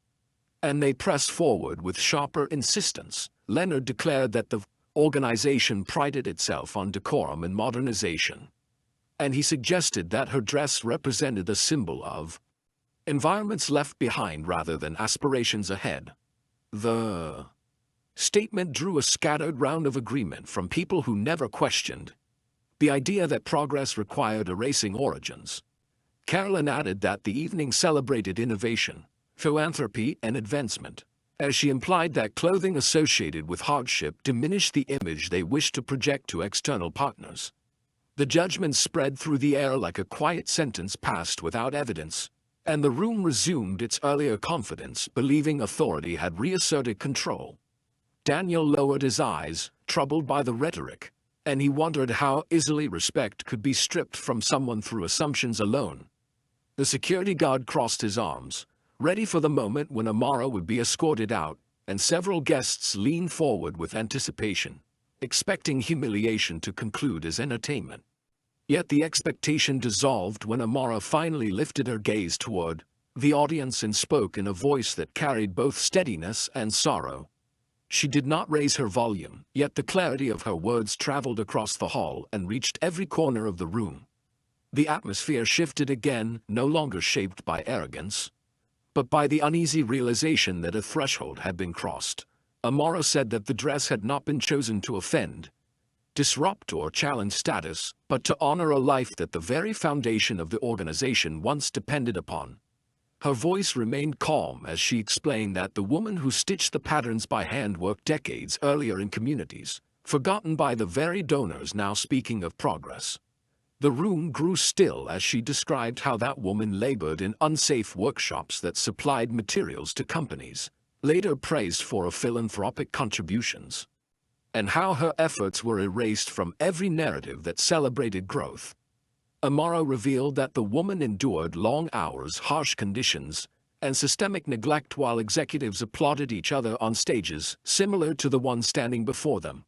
and they pressed forward with sharper insistence. Leonard declared that the organization prided itself on decorum and modernization, and he suggested that her dress represented a symbol of environments left behind rather than aspirations ahead. The statement drew a scattered round of agreement from people who never questioned the idea that progress required erasing origins. Carolyn added that the evening celebrated innovation, philanthropy, and advancement, as she implied that clothing associated with hardship diminished the image they wished to project to external partners. The judgment spread through the air like a quiet sentence passed without evidence, and the room resumed its earlier confidence, believing authority had reasserted control. Daniel lowered his eyes, troubled by the rhetoric, and he wondered how easily respect could be stripped from someone through assumptions alone. The security guard crossed his arms, ready for the moment when Amara would be escorted out, and several guests leaned forward with anticipation, expecting humiliation to conclude as entertainment. Yet the expectation dissolved when Amara finally lifted her gaze toward the audience and spoke in a voice that carried both steadiness and sorrow. She did not raise her volume, yet the clarity of her words traveled across the hall and reached every corner of the room. The atmosphere shifted again, no longer shaped by arrogance, but by the uneasy realization that a threshold had been crossed. Amara said that the dress had not been chosen to offend, disrupt, or challenge status, but to honor a life that the very foundation of the organization once depended upon. Her voice remained calm as she explained that the woman who stitched the patterns by hand worked decades earlier in communities, forgotten by the very donors now speaking of progress. The room grew still as she described how that woman labored in unsafe workshops that supplied materials to companies, later praised for her philanthropic contributions, and how her efforts were erased from every narrative that celebrated growth. Amara revealed that the woman endured long hours, harsh conditions, and systemic neglect while executives applauded each other on stages similar to the one standing before them.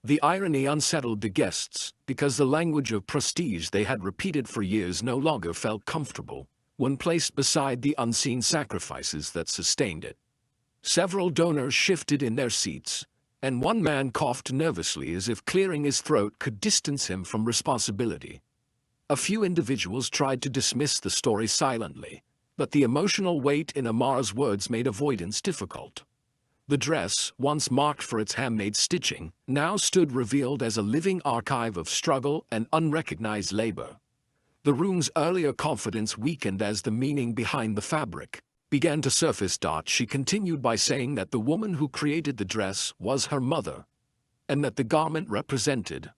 The irony unsettled the guests, because the language of prestige they had repeated for years no longer felt comfortable when placed beside the unseen sacrifices that sustained it. Several donors shifted in their seats, and one man coughed nervously as if clearing his throat could distance him from responsibility. A few individuals tried to dismiss the story silently, but the emotional weight in Amara's words made avoidance difficult. The dress, once marked for its handmade stitching, now stood revealed as a living archive of struggle and unrecognized labor. The room's earlier confidence weakened as the meaning behind the fabric began to surface. She continued by saying that the woman who created the dress was her mother, and that the garment represented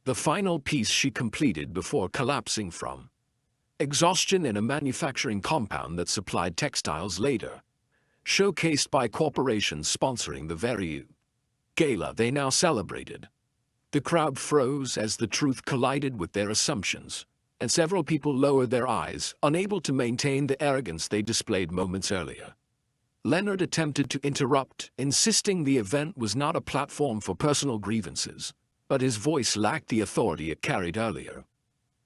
the final piece she completed before collapsing from exhaustion in a manufacturing compound that supplied textiles later, showcased by corporations sponsoring the very gala they now celebrated. The crowd froze as the truth collided with their assumptions, and several people lowered their eyes, unable to maintain the arrogance they displayed moments earlier. Leonard attempted to interrupt, insisting the event was not a platform for personal grievances, but his voice lacked the authority it carried earlier.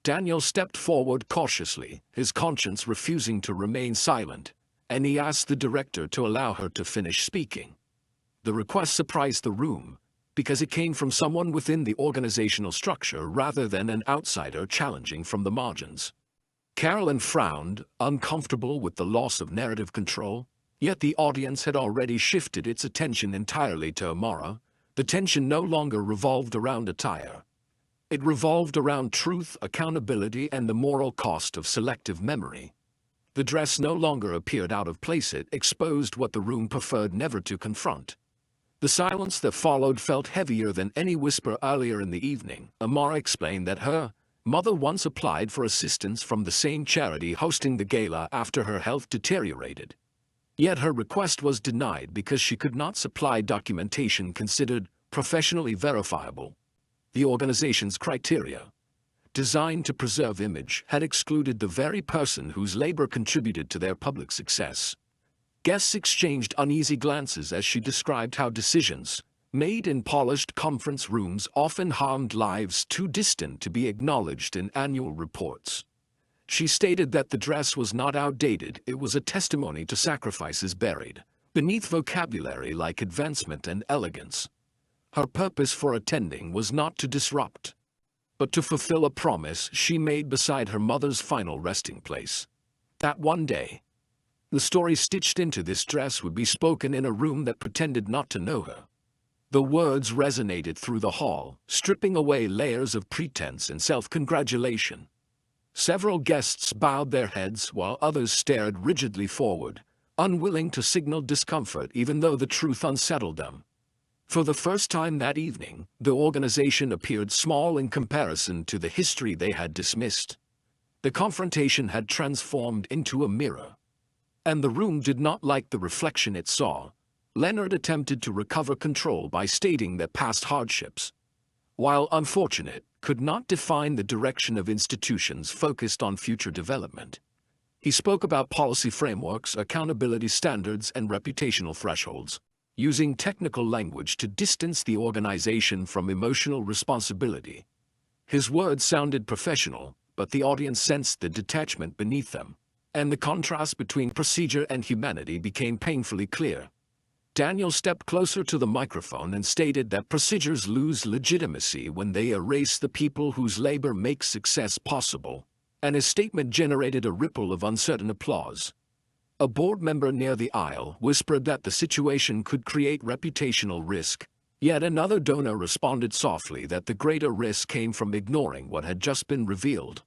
Daniel stepped forward cautiously, his conscience refusing to remain silent, and he asked the director to allow her to finish speaking. The request surprised the room, because it came from someone within the organizational structure rather than an outsider challenging from the margins. Carolyn frowned, uncomfortable with the loss of narrative control, yet the audience had already shifted its attention entirely to Amara. The tension no longer revolved around attire. It revolved around truth, accountability, and the moral cost of selective memory. The dress no longer appeared out of place, it exposed what the room preferred never to confront. The silence that followed felt heavier than any whisper earlier in the evening. Amara explained that her mother once applied for assistance from the same charity hosting the gala after her health deteriorated. Yet her request was denied because she could not supply documentation considered professionally verifiable. The organization's criteria, designed to preserve image, had excluded the very person whose labor contributed to their public success. Guests exchanged uneasy glances as she described how decisions, made in polished conference rooms, often harmed lives too distant to be acknowledged in annual reports. She stated that the dress was not outdated, it was a testimony to sacrifices buried beneath vocabulary like advancement and elegance. Her purpose for attending was not to disrupt, but to fulfill a promise she made beside her mother's final resting place. That one day, the story stitched into this dress would be spoken in a room that pretended not to know her. The words resonated through the hall, stripping away layers of pretense and self-congratulation. Several guests bowed their heads while others stared rigidly forward, unwilling to signal discomfort even though the truth unsettled them. For the first time that evening, the organization appeared small in comparison to the history they had dismissed. The confrontation had transformed into a mirror, and the room did not like the reflection it saw. Leonard attempted to recover control by stating that past hardships, while unfortunate, could not define the direction of institutions focused on future development. He spoke about policy frameworks, accountability standards, and reputational thresholds, using technical language to distance the organization from emotional responsibility. His words sounded professional, but the audience sensed the detachment beneath them, and the contrast between procedure and humanity became painfully clear. Daniel stepped closer to the microphone and stated that procedures lose legitimacy when they erase the people whose labor makes success possible, and his statement generated a ripple of uncertain applause. A board member near the aisle whispered that the situation could create reputational risk, yet another donor responded softly that the greater risk came from ignoring what had just been revealed.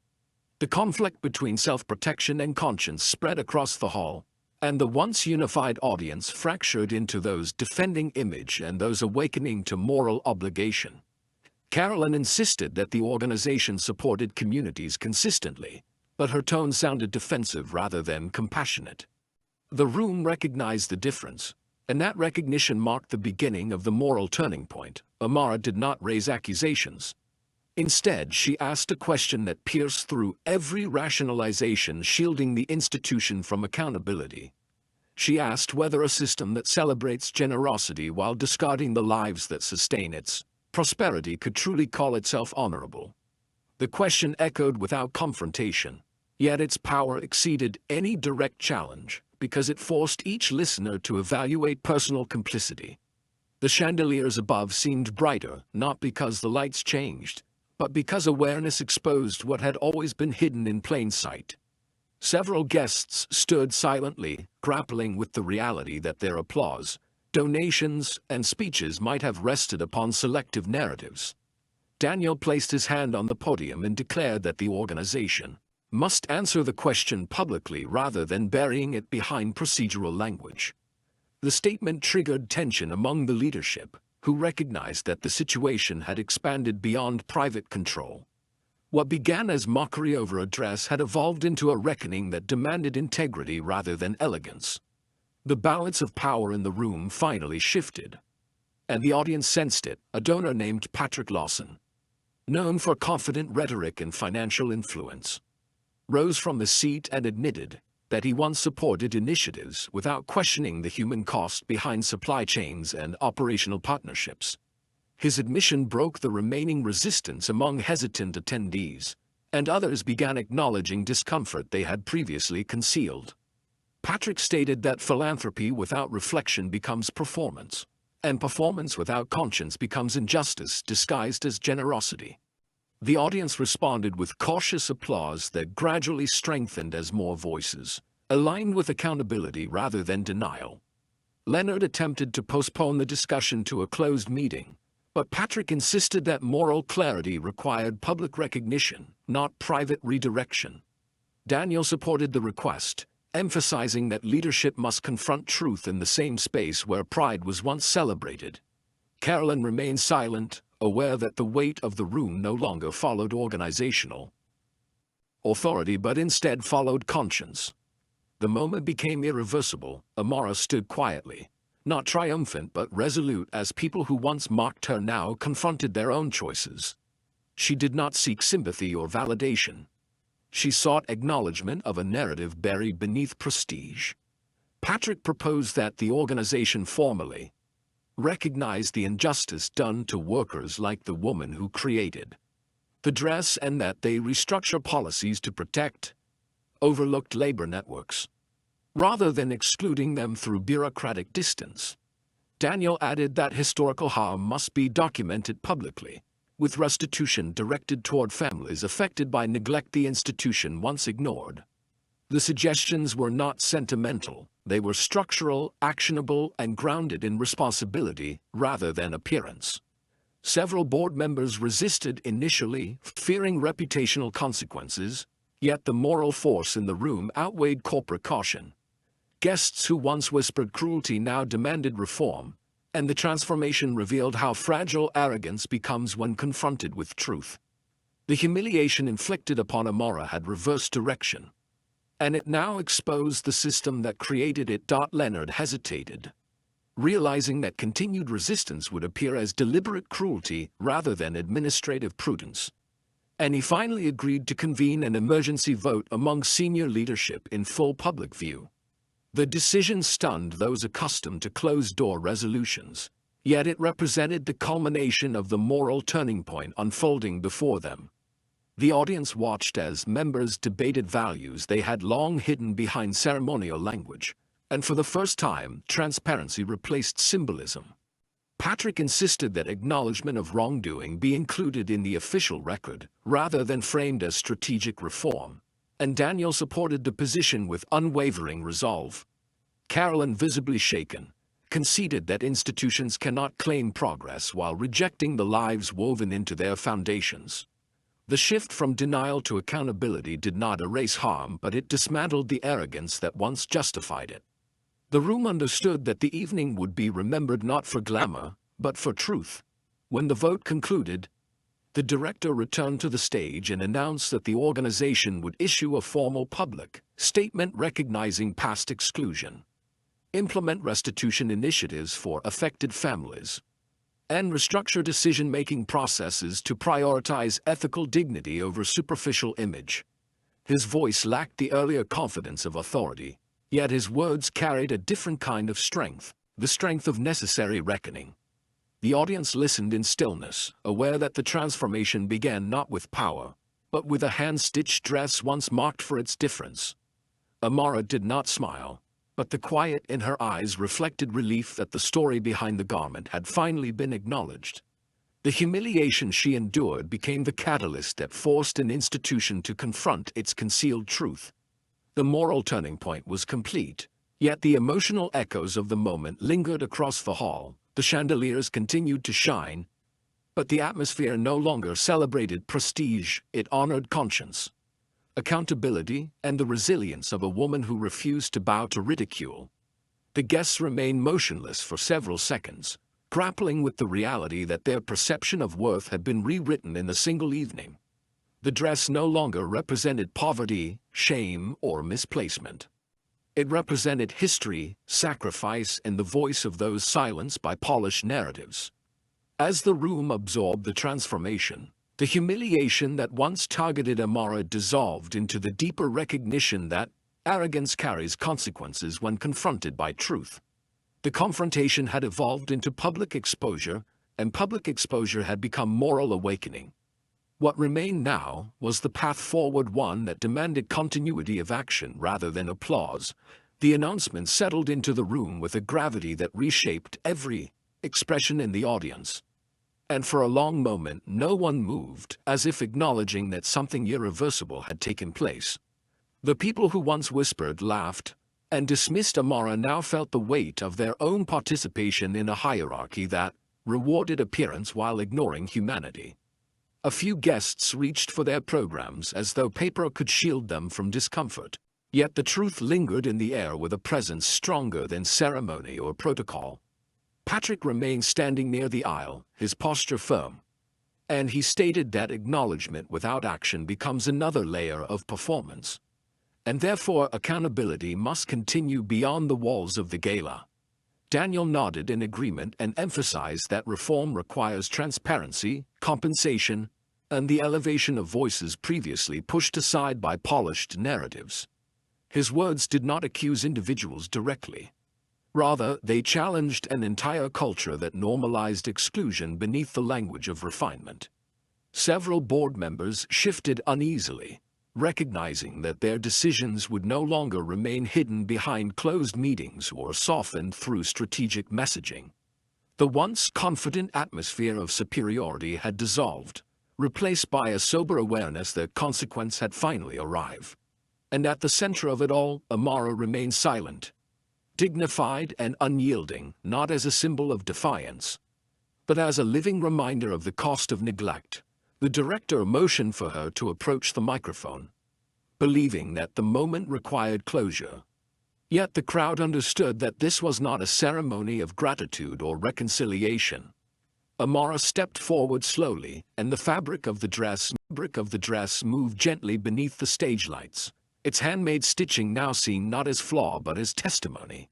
The conflict between self-protection and conscience spread across the hall, and the once unified audience fractured into those defending image and those awakening to moral obligation. Carolyn insisted that the organization supported communities consistently, but her tone sounded defensive rather than compassionate. The room recognized the difference, and that recognition marked the beginning of the moral turning point. Amara did not raise accusations. Instead, she asked a question that pierced through every rationalization shielding the institution from accountability. She asked whether a system that celebrates generosity while discarding the lives that sustain its prosperity could truly call itself honorable. The question echoed without confrontation, yet its power exceeded any direct challenge, because it forced each listener to evaluate personal complicity. The chandeliers above seemed brighter, not because the lights changed, but because awareness exposed what had always been hidden in plain sight. Several guests stood silently, grappling with the reality that their applause, donations, and speeches might have rested upon selective narratives. Daniel placed his hand on the podium and declared that the organization must answer the question publicly rather than burying it behind procedural language. The statement triggered tension among the leadership, who recognized that the situation had expanded beyond private control. What began as mockery over a dress had evolved into a reckoning that demanded integrity rather than elegance. The balance of power in the room finally shifted, and the audience sensed it. A donor named Patrick Lawson, known for confident rhetoric and financial influence, rose from the seat and admitted, that he once supported initiatives without questioning the human cost behind supply chains and operational partnerships. His admission broke the remaining resistance among hesitant attendees, and others began acknowledging discomfort they had previously concealed. Patrick stated that philanthropy without reflection becomes performance, and performance without conscience becomes injustice disguised as generosity. The audience responded with cautious applause that gradually strengthened as more voices aligned with accountability rather than denial. Leonard attempted to postpone the discussion to a closed meeting, but Patrick insisted that moral clarity required public recognition, not private redirection. Daniel supported the request, emphasizing that leadership must confront truth in the same space where pride was once celebrated. Carolyn remained silent, aware that the weight of the room no longer followed organizational authority but instead followed conscience. The moment became irreversible. Amara stood quietly, not triumphant but resolute, as people who once mocked her now confronted their own choices. She did not seek sympathy or validation. She sought acknowledgement of a narrative buried beneath prestige. Patrick proposed that the organization formally recognize the injustice done to workers like the woman who created the dress, and that they restructure policies to protect overlooked labor networks, rather than excluding them through bureaucratic distance. Daniel added that historical harm must be documented publicly, with restitution directed toward families affected by neglect the institution once ignored. The suggestions were not sentimental, they were structural, actionable, and grounded in responsibility rather than appearance. Several board members resisted initially, fearing reputational consequences, yet the moral force in the room outweighed corporate caution. Guests who once whispered cruelty now demanded reform, and the transformation revealed how fragile arrogance becomes when confronted with truth. The humiliation inflicted upon Amara had reversed direction, and it now exposed the system that created it. Leonard hesitated, realizing that continued resistance would appear as deliberate cruelty rather than administrative prudence. And he finally agreed to convene an emergency vote among senior leadership in full public view. The decision stunned those accustomed to closed-door resolutions, yet it represented the culmination of the moral turning point unfolding before them. The audience watched as members debated values they had long hidden behind ceremonial language, and for the first time, transparency replaced symbolism. Patrick insisted that acknowledgement of wrongdoing be included in the official record, rather than framed as strategic reform, and Daniel supported the position with unwavering resolve. Carolyn, visibly shaken, conceded that institutions cannot claim progress while rejecting the lives woven into their foundations. The shift from denial to accountability did not erase harm, but it dismantled the arrogance that once justified it. The room understood that the evening would be remembered not for glamour, but for truth. When the vote concluded, the director returned to the stage and announced that the organization would issue a formal public statement recognizing past exclusion, implement restitution initiatives for affected families, and restructure decision-making processes to prioritize ethical dignity over superficial image. His voice lacked the earlier confidence of authority, yet his words carried a different kind of strength, the strength of necessary reckoning. The audience listened in stillness, aware that the transformation began not with power, but with a hand-stitched dress once mocked for its difference. Amara did not smile, but the quiet in her eyes reflected relief that the story behind the garment had finally been acknowledged. The humiliation she endured became the catalyst that forced an institution to confront its concealed truth. The moral turning point was complete, yet the emotional echoes of the moment lingered across the hall. The chandeliers continued to shine, but the atmosphere no longer celebrated prestige, it honored conscience, accountability, and the resilience of a woman who refused to bow to ridicule. The guests remained motionless for several seconds, grappling with the reality that their perception of worth had been rewritten in a single evening. The dress no longer represented poverty, shame, or misplacement. It represented history, sacrifice, and the voice of those silenced by polished narratives. As the room absorbed the transformation, the humiliation that once targeted Amara dissolved into the deeper recognition that, Arrogance carries consequences when confronted by truth. The confrontation had evolved into public exposure, and public exposure had become moral awakening. What remained now was the path forward, one that demanded continuity of action rather than applause. The announcement settled into the room with a gravity that reshaped every expression in the audience. And for a long moment no one moved, as if acknowledging that something irreversible had taken place. The people who once whispered, laughed, and dismissed Amara now felt the weight of their own participation in a hierarchy that rewarded appearance while ignoring humanity. A few guests reached for their programs as though paper could shield them from discomfort. Yet the truth lingered in the air with a presence stronger than ceremony or protocol. Patrick remained standing near the aisle, his posture firm. And he stated that acknowledgement without action becomes another layer of performance. And therefore accountability must continue beyond the walls of the gala. Daniel nodded in agreement and emphasized that reform requires transparency, compensation, and the elevation of voices previously pushed aside by polished narratives. His words did not accuse individuals directly. Rather, they challenged an entire culture that normalized exclusion beneath the language of refinement. Several board members shifted uneasily, recognizing that their decisions would no longer remain hidden behind closed meetings or softened through strategic messaging. The once confident atmosphere of superiority had dissolved, replaced by a sober awareness that consequence had finally arrived. And at the center of it all, Amara remained silent, dignified and unyielding, not as a symbol of defiance, but as a living reminder of the cost of neglect. The director motioned for her to approach the microphone, believing that the moment required closure. Yet the crowd understood that this was not a ceremony of gratitude or reconciliation. Amara stepped forward slowly, and the fabric of the dress moved gently beneath the stage lights, its handmade stitching now seen not as flaw but as testimony.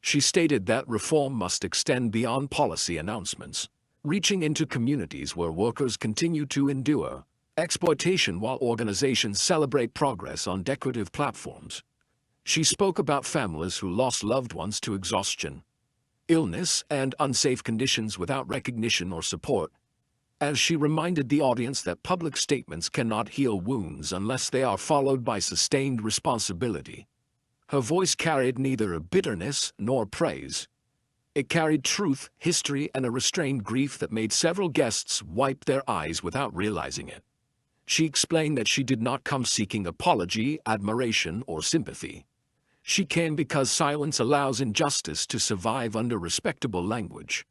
She stated that reform must extend beyond policy announcements, reaching into communities where workers continue to endure exploitation while organizations celebrate progress on decorative platforms. She spoke about families who lost loved ones to exhaustion, illness, and unsafe conditions without recognition or support, as she reminded the audience that public statements cannot heal wounds unless they are followed by sustained responsibility. Her voice carried neither bitterness nor praise. It carried truth, history, and a restrained grief that made several guests wipe their eyes without realizing it. She explained that she did not come seeking apology, admiration, or sympathy. She came because silence allows injustice to survive under respectable language.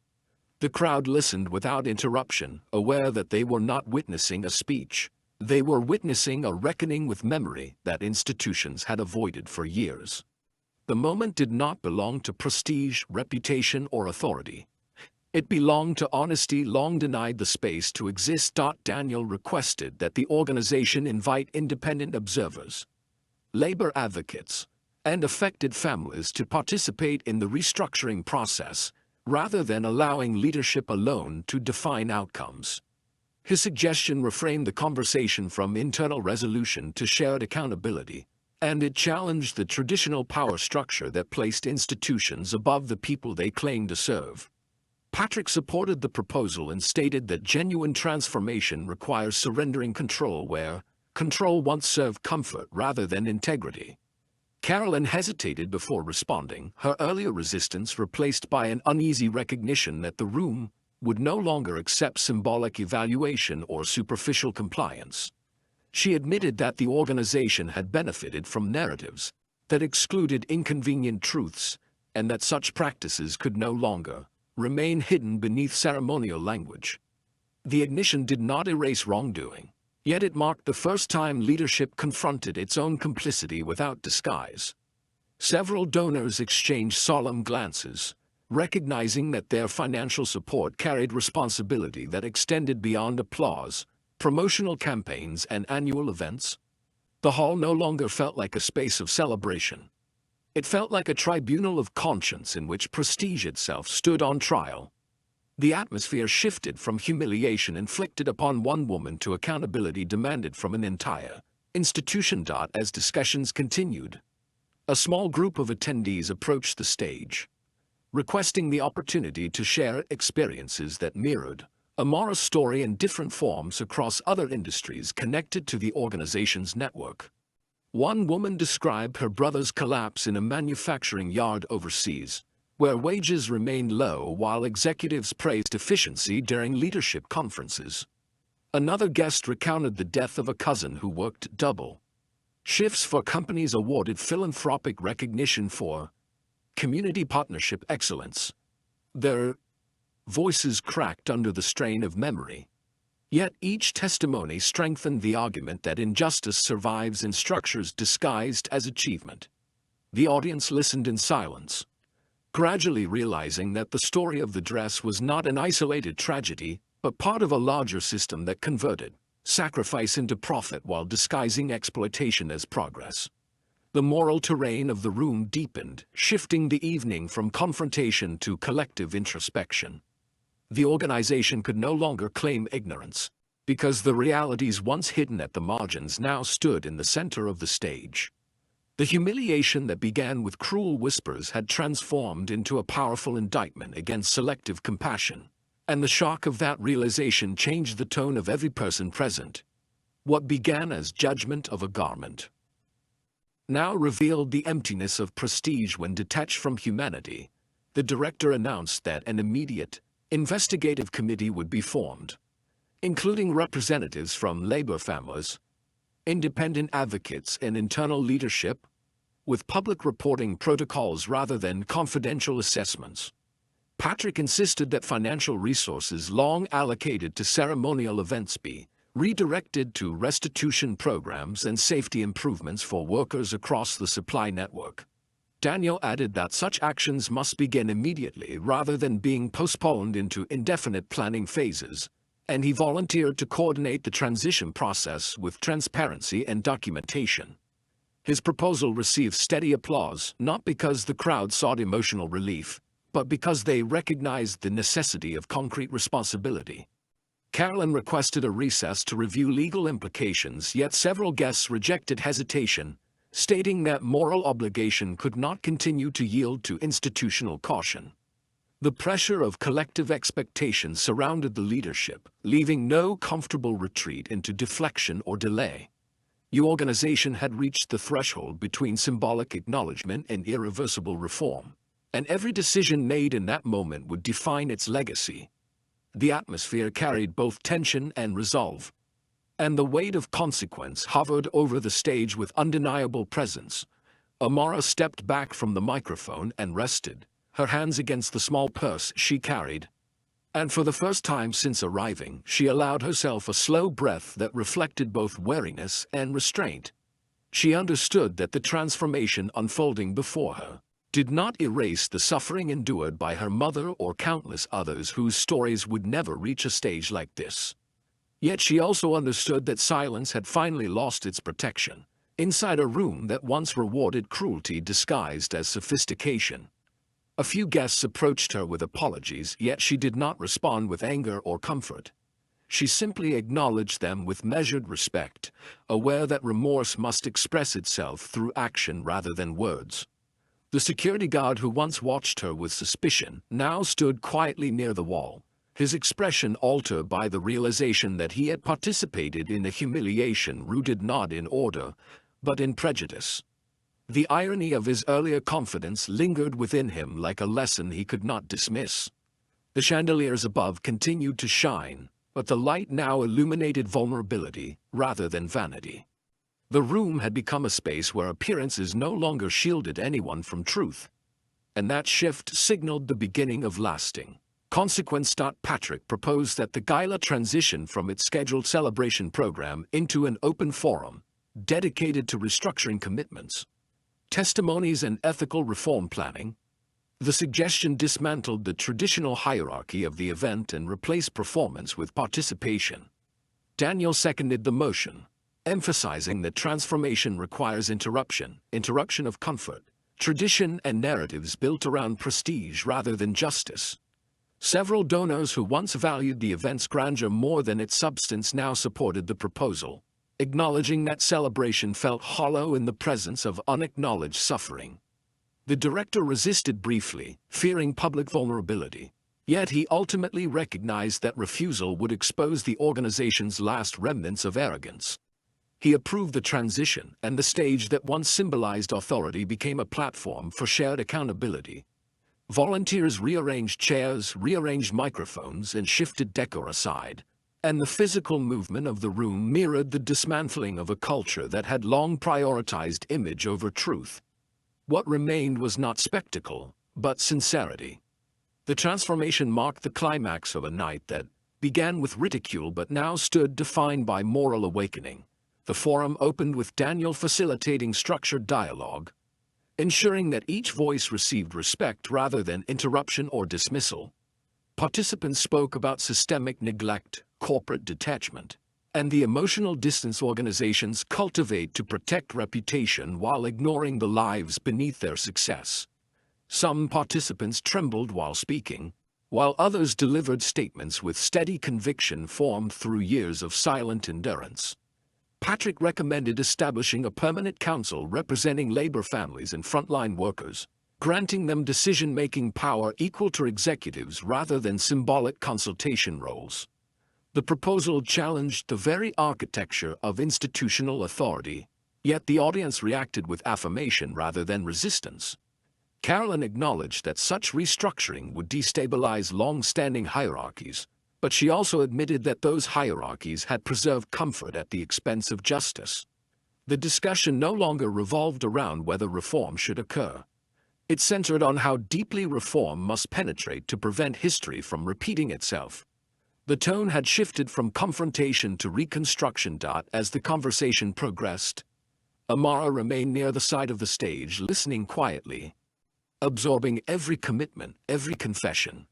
The crowd listened without interruption, aware that they were not witnessing a speech. They were witnessing a reckoning with memory that institutions had avoided for years. The moment did not belong to prestige, reputation, or authority. It belonged to honesty long denied the space to exist. Daniel requested that the organization invite independent observers, labor advocates, and affected families to participate in the restructuring process, rather than allowing leadership alone to define outcomes. His suggestion reframed the conversation from internal resolution to shared accountability, and it challenged the traditional power structure that placed institutions above the people they claimed to serve. Patrick supported the proposal and stated that genuine transformation requires surrendering control where control once served comfort rather than integrity. Carolyn hesitated before responding, her earlier resistance replaced by an uneasy recognition that the room would no longer accept symbolic evaluation or superficial compliance. She admitted that the organization had benefited from narratives that excluded inconvenient truths, and that such practices could no longer remain hidden beneath ceremonial language. The ignition did not erase wrongdoing, yet it marked the first time leadership confronted its own complicity without disguise. Several donors exchanged solemn glances, recognizing that their financial support carried responsibility that extended beyond applause, promotional campaigns, and annual events. The hall no longer felt like a space of celebration. It felt like a tribunal of conscience in which prestige itself stood on trial. The atmosphere shifted from humiliation inflicted upon one woman to accountability demanded from an entire institution. As discussions continued, A small group of attendees approached the stage, requesting the opportunity to share experiences that mirrored Amara's story in different forms across other industries connected to the organization's network. One woman described her brother's collapse in a manufacturing yard overseas, where wages remained low while executives praised efficiency during leadership conferences. Another guest recounted the death of a cousin who worked double shifts for companies awarded philanthropic recognition for community partnership excellence. Their voices cracked under the strain of memory. Yet each testimony strengthened the argument that injustice survives in structures disguised as achievement. The audience listened in silence, gradually realizing that the story of the dress was not an isolated tragedy, but part of a larger system that converted sacrifice into profit while disguising exploitation as progress. The moral terrain of the room deepened, shifting the evening from confrontation to collective introspection. The organization could no longer claim ignorance, because the realities once hidden at the margins now stood in the center of the stage. The humiliation that began with cruel whispers had transformed into a powerful indictment against selective compassion, and the shock of that realization changed the tone of every person present. What began as judgment of a garment now revealed the emptiness of prestige when detached from humanity. The director announced that an immediate investigative committee would be formed, including representatives from labor families, independent advocates, and internal leadership, with public reporting protocols rather than confidential assessments. Patrick insisted that financial resources long allocated to ceremonial events be redirected to restitution programs and safety improvements for workers across the supply network. Daniel added that such actions must begin immediately rather than being postponed into indefinite planning phases, and he volunteered to coordinate the transition process with transparency and documentation. His proposal received steady applause, not because the crowd sought emotional relief, but because they recognized the necessity of concrete responsibility. Carolyn requested a recess to review legal implications, yet several guests rejected hesitation, stating that moral obligation could not continue to yield to institutional caution. The pressure of collective expectations surrounded the leadership, leaving no comfortable retreat into deflection or delay. The organization had reached the threshold between symbolic acknowledgement and irreversible reform, and every decision made in that moment would define its legacy. The atmosphere carried both tension and resolve, and the weight of consequence hovered over the stage with undeniable presence. Amara stepped back from the microphone and rested, her hands against the small purse she carried. And for the first time since arriving, she allowed herself a slow breath that reflected both wariness and restraint. She understood that the transformation unfolding before her did not erase the suffering endured by her mother or countless others whose stories would never reach a stage like this. Yet she also understood that silence had finally lost its protection, inside a room that once rewarded cruelty disguised as sophistication. A few guests approached her with apologies, yet she did not respond with anger or comfort. She simply acknowledged them with measured respect, aware that remorse must express itself through action rather than words. The security guard who once watched her with suspicion now stood quietly near the wall, his expression altered by the realization that he had participated in a humiliation rooted not in order, but in prejudice. The irony of his earlier confidence lingered within him like a lesson he could not dismiss. The chandeliers above continued to shine, but the light now illuminated vulnerability rather than vanity. The room had become a space where appearances no longer shielded anyone from truth, and that shift signaled the beginning of lasting consequence. Patrick proposed that the gala transition from its scheduled celebration program into an open forum, dedicated to restructuring commitments, testimonies, and ethical reform planning. The suggestion dismantled the traditional hierarchy of the event and replaced performance with participation. Daniel seconded the motion, emphasizing that transformation requires interruption of comfort, tradition, and narratives built around prestige rather than justice. Several donors who once valued the event's grandeur more than its substance now supported the proposal. acknowledging that celebration felt hollow in the presence of unacknowledged suffering. The director resisted briefly, fearing public vulnerability. Yet he ultimately recognized that refusal would expose the organization's last remnants of arrogance. He approved the transition, and the stage that once symbolized authority became a platform for shared accountability. Volunteers rearranged chairs, rearranged microphones, and shifted decor aside, and the physical movement of the room mirrored the dismantling of a culture that had long prioritized image over truth. What remained was not spectacle, but sincerity. The transformation marked the climax of a night that began with ridicule but now stood defined by moral awakening. The forum opened with Daniel facilitating structured dialogue, ensuring that each voice received respect rather than interruption or dismissal. Participants spoke about systemic neglect, corporate detachment, and the emotional distance organizations cultivate to protect reputation while ignoring the lives beneath their success. Some participants trembled while speaking, while others delivered statements with steady conviction formed through years of silent endurance. Patrick recommended establishing a permanent council representing labor families and frontline workers, granting them decision-making power equal to executives rather than symbolic consultation roles. The proposal challenged the very architecture of institutional authority, yet the audience reacted with affirmation rather than resistance. Carolyn acknowledged that such restructuring would destabilize long-standing hierarchies, but she also admitted that those hierarchies had preserved comfort at the expense of justice. The discussion no longer revolved around whether reform should occur. It centered on how deeply reform must penetrate to prevent history from repeating itself. The tone had shifted from confrontation to reconstruction. As the conversation progressed, Amara remained near the side of the stage, listening quietly, absorbing every commitment, every confession,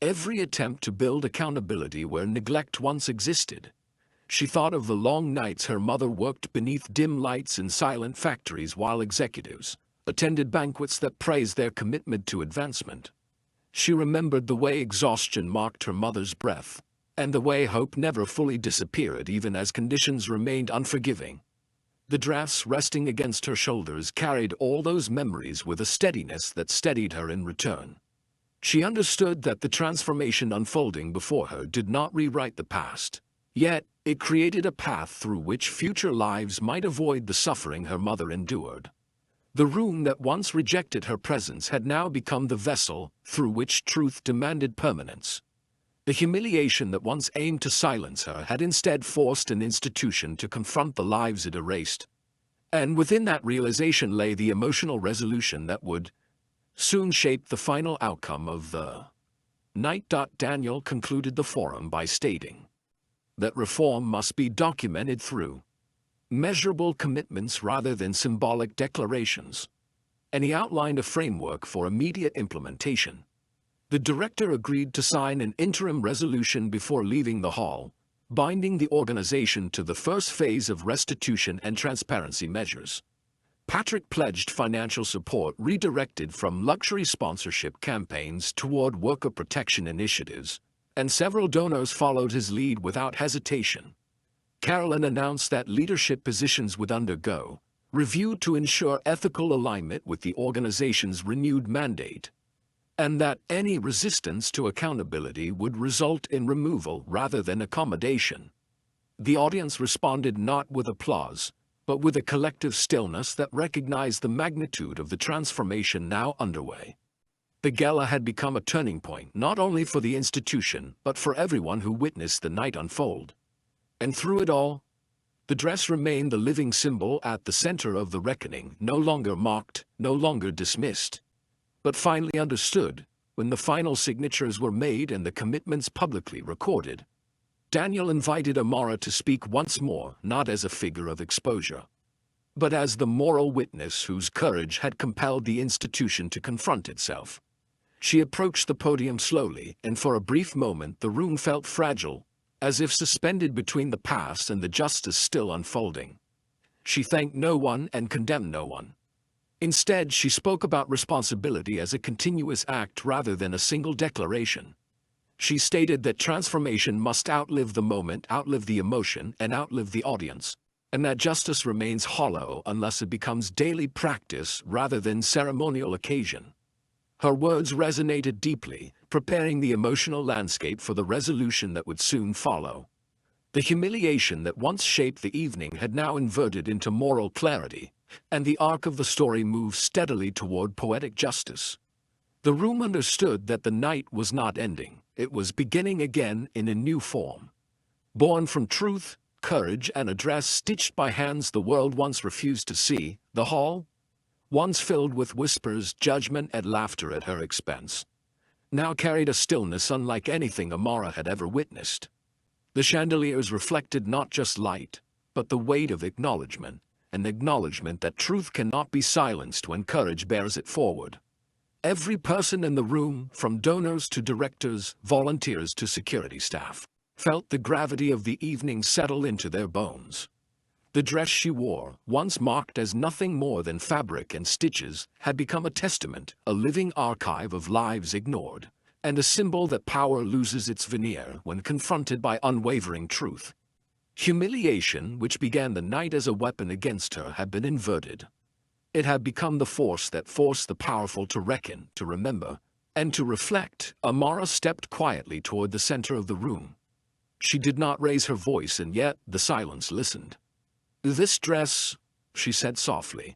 every attempt to build accountability where neglect once existed. She thought of the long nights her mother worked beneath dim lights in silent factories while executives attended banquets that praised their commitment to advancement. She remembered the way exhaustion marked her mother's breath, and the way hope never fully disappeared even as conditions remained unforgiving. The dress resting against her shoulders carried all those memories with a steadiness that steadied her in return. She understood that the transformation unfolding before her did not rewrite the past, yet it created a path through which future lives might avoid the suffering her mother endured. The room that once rejected her presence had now become the vessel through which truth demanded permanence. The humiliation that once aimed to silence her had instead forced an institution to confront the lives it erased. And within that realization lay the emotional resolution that would soon shape the final outcome of the night. Daniel concluded the forum by stating that reform must be documented through measurable commitments rather than symbolic declarations, and he outlined a framework for immediate implementation. The director agreed to sign an interim resolution before leaving the hall, binding the organization to the first phase of restitution and transparency measures. Patrick pledged financial support redirected from luxury sponsorship campaigns toward worker protection initiatives, and several donors followed his lead without hesitation. Carolyn announced that leadership positions would undergo review to ensure ethical alignment with the organization's renewed mandate, and that any resistance to accountability would result in removal rather than accommodation. The audience responded not with applause, but with a collective stillness that recognized the magnitude of the transformation now underway. The gala had become a turning point not only for the institution but for everyone who witnessed the night unfold. And through it all, the dress remained the living symbol at the center of the reckoning, no longer mocked, no longer dismissed, but finally understood. When the final signatures were made and the commitments publicly recorded, Daniel invited Amara to speak once more, not as a figure of exposure, but as the moral witness whose courage had compelled the institution to confront itself. She approached the podium slowly, and for a brief moment the room felt fragile, as if suspended between the past and the justice still unfolding. She thanked no one and condemned no one. Instead, she spoke about responsibility as a continuous act rather than a single declaration. She stated that transformation must outlive the moment, outlive the emotion, and outlive the audience. and that justice remains hollow unless it becomes daily practice rather than ceremonial occasion. Her words resonated deeply, preparing the emotional landscape for the resolution that would soon follow. The humiliation that once shaped the evening had now inverted into moral clarity, and the arc of the story moved steadily toward poetic justice. The room understood that the night was not ending, it was beginning again in a new form. Born from truth, courage, and a dress stitched by hands the world once refused to see, the hall, once filled with whispers, judgment, and laughter at her expense, now carried a stillness unlike anything Amara had ever witnessed. The chandeliers reflected not just light, but the weight of acknowledgement, an acknowledgement that truth cannot be silenced when courage bears it forward. Every person in the room, from donors to directors, volunteers to security staff, felt the gravity of the evening settle into their bones. The dress she wore, once marked as nothing more than fabric and stitches, had become a testament, a living archive of lives ignored, and a symbol that power loses its veneer when confronted by unwavering truth. Humiliation, which began the night as a weapon against her, had been inverted. It had become the force that forced the powerful to reckon, to remember, and to reflect. Amara stepped quietly toward the center of the room. She did not raise her voice, and yet the silence listened. "This dress," she said softly,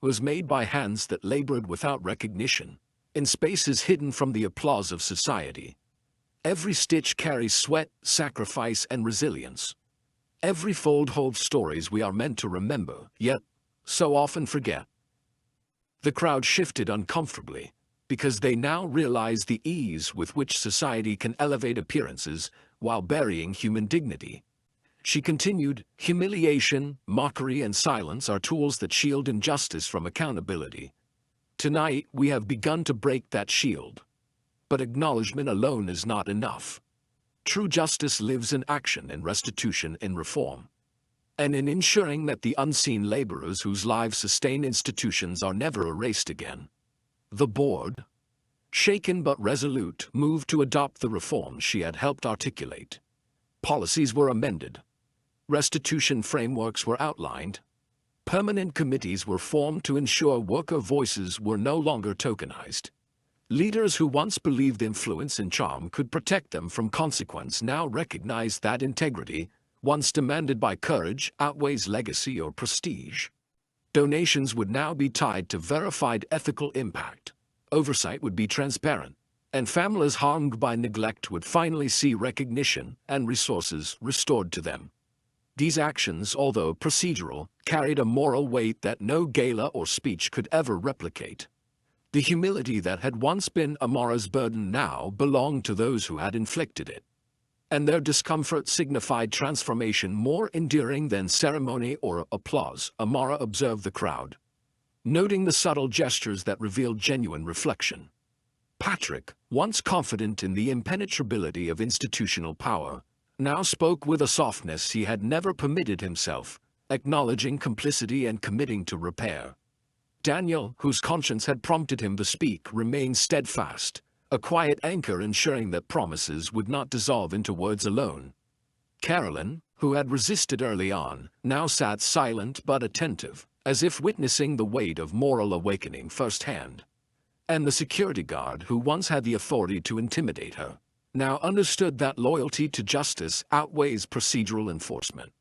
"was made by hands that labored without recognition, in spaces hidden from the applause of society. Every stitch carries sweat, sacrifice, and resilience. Every fold holds stories we are meant to remember, yet so often forget." The crowd shifted uncomfortably, because they now realized the ease with which society can elevate appearances while burying human dignity. She continued, "Humiliation, mockery, and silence are tools that shield injustice from accountability. Tonight, we have begun to break that shield. But acknowledgement alone is not enough. True justice lives in action, in restitution, in reform, and in ensuring that the unseen laborers whose lives sustain institutions are never erased again." The board, shaken but resolute, moved to adopt the reforms she had helped articulate. Policies were amended. Restitution frameworks were outlined. Permanent committees were formed to ensure worker voices were no longer tokenized. Leaders who once believed influence and charm could protect them from consequence now recognized that integrity, once demanded by courage, outweighs legacy or prestige. Donations would now be tied to verified ethical impact. Oversight would be transparent, and families harmed by neglect would finally see recognition and resources restored to them. These actions, although procedural, carried a moral weight that no gala or speech could ever replicate. The humility that had once been Amara's burden now belonged to those who had inflicted it, and their discomfort signified transformation more enduring than ceremony or applause. Amara observed the crowd, noting the subtle gestures that revealed genuine reflection. Patrick, once confident in the impenetrability of institutional power, now spoke with a softness he had never permitted himself, acknowledging complicity and committing to repair. Daniel, whose conscience had prompted him to speak, remained steadfast, a quiet anchor ensuring that promises would not dissolve into words alone. Carolyn, who had resisted early on, now sat silent but attentive, as if witnessing the weight of moral awakening firsthand. And the security guard, who once had the authority to intimidate her, now understood that loyalty to justice outweighs procedural enforcement.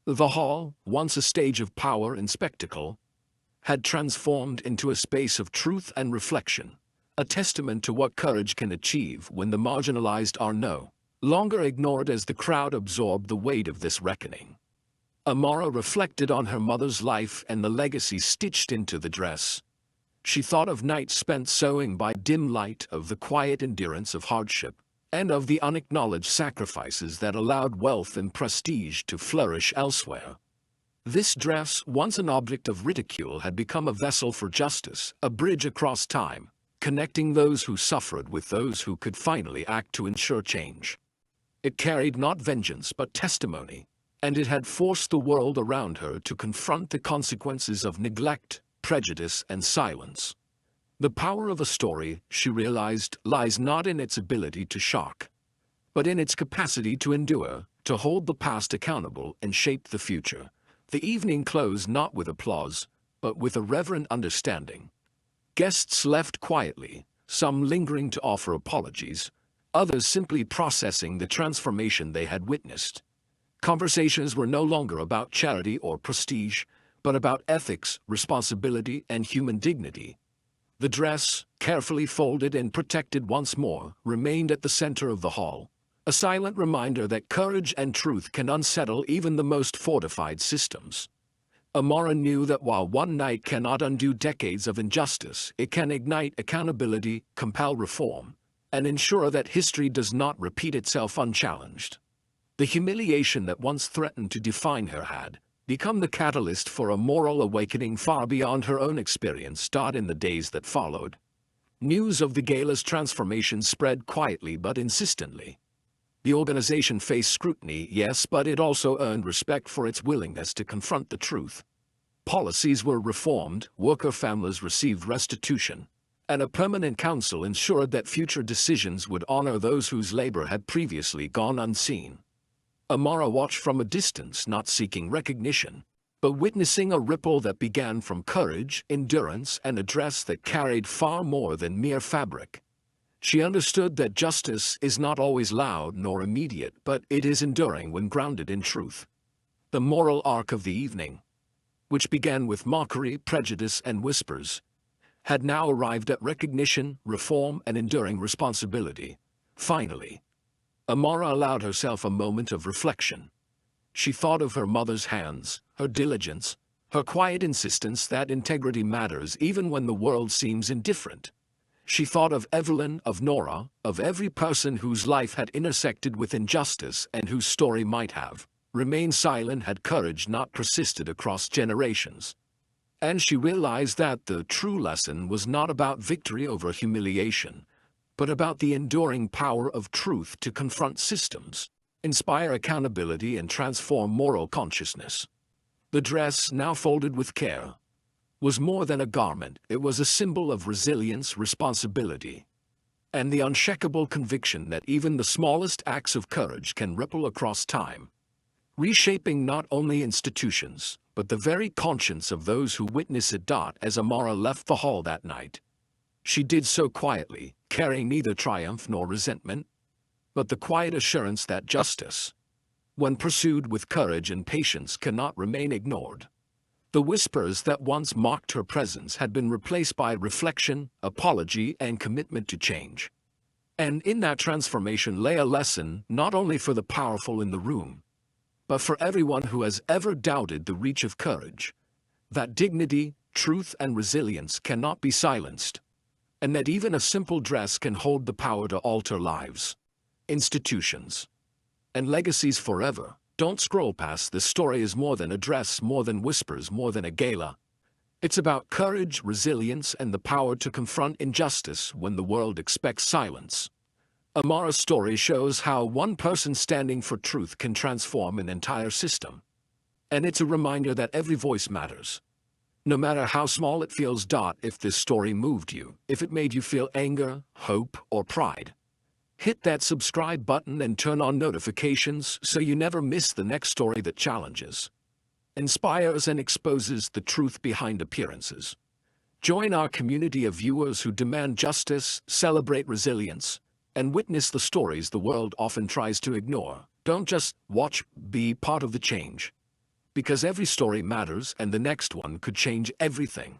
The hall, once a stage of power and spectacle, had transformed into a space of truth and reflection, a testament to what courage can achieve when the marginalized are no longer ignored. As the crowd absorbed the weight of this reckoning, Amara reflected on her mother's life and the legacy stitched into the dress. She thought of nights spent sewing by dim light, of the quiet endurance of hardship, and of the unacknowledged sacrifices that allowed wealth and prestige to flourish elsewhere. This dress, once an object of ridicule, had become a vessel for justice, a bridge across time, connecting those who suffered with those who could finally act to ensure change. It carried not vengeance but testimony, and it had forced the world around her to confront the consequences of neglect, prejudice, and silence. The power of a story, she realized, lies not in its ability to shock, but in its capacity to endure, to hold the past accountable and shape the future. The evening closed not with applause, but with a reverent understanding. Guests left quietly, some lingering to offer apologies, others simply processing the transformation they had witnessed. Conversations were no longer about charity or prestige, but about ethics, responsibility, and human dignity. The dress, carefully folded and protected once more, remained at the center of the hall, a silent reminder that courage and truth can unsettle even the most fortified systems. Amara knew that while one night cannot undo decades of injustice, it can ignite accountability, compel reform, and ensure that history does not repeat itself unchallenged. The humiliation that once threatened to define her had become the catalyst for a moral awakening far beyond her own experience. In the days that followed, news of the gala's transformation spread quietly but insistently. The organization faced scrutiny, yes, but it also earned respect for its willingness to confront the truth. Policies were reformed, worker families received restitution, and a permanent council ensured that future decisions would honor those whose labor had previously gone unseen. Amara watched from a distance, not seeking recognition, but witnessing a ripple that began from courage, endurance, and a dress that carried far more than mere fabric. She understood that justice is not always loud nor immediate, but it is enduring when grounded in truth. The moral arc of the evening, which began with mockery, prejudice, and whispers, had now arrived at recognition, reform, and enduring responsibility. Finally, Amara allowed herself a moment of reflection. She thought of her mother's hands, her diligence, her quiet insistence that integrity matters even when the world seems indifferent. She thought of Evelyn, of Nora, of every person whose life had intersected with injustice and whose story might have remained silent had courage not persisted across generations. And she realized that the true lesson was not about victory over humiliation, but about the enduring power of truth to confront systems, inspire accountability, and transform moral consciousness. The dress, now folded with care, was more than a garment. It was a symbol of resilience, responsibility, and the unshakable conviction that even the smallest acts of courage can ripple across time, reshaping not only institutions, but the very conscience of those who witness it. As Amara left the hall that night, she did so quietly, carrying neither triumph nor resentment, but the quiet assurance that justice, when pursued with courage and patience, cannot remain ignored. The whispers that once mocked her presence had been replaced by reflection, apology, and commitment to change. And in that transformation lay a lesson not only for the powerful in the room, but for everyone who has ever doubted the reach of courage, that dignity, truth, and resilience cannot be silenced, and that even a simple dress can hold the power to alter lives, institutions, and legacies forever. Don't scroll past. This story is more than a dress, more than whispers, more than a gala. It's about courage, resilience, and the power to confront injustice when the world expects silence. Amara's story shows how one person standing for truth can transform an entire system. And it's a reminder that every voice matters, no matter how small it feels. If this story moved you, if it made you feel anger, hope, or pride, hit that subscribe button and turn on notifications so you never miss the next story that challenges, inspires, and exposes the truth behind appearances. Join our community of viewers who demand justice, celebrate resilience, and witness the stories the world often tries to ignore. Don't just watch, be part of the change. Because every story matters, and the next one could change everything.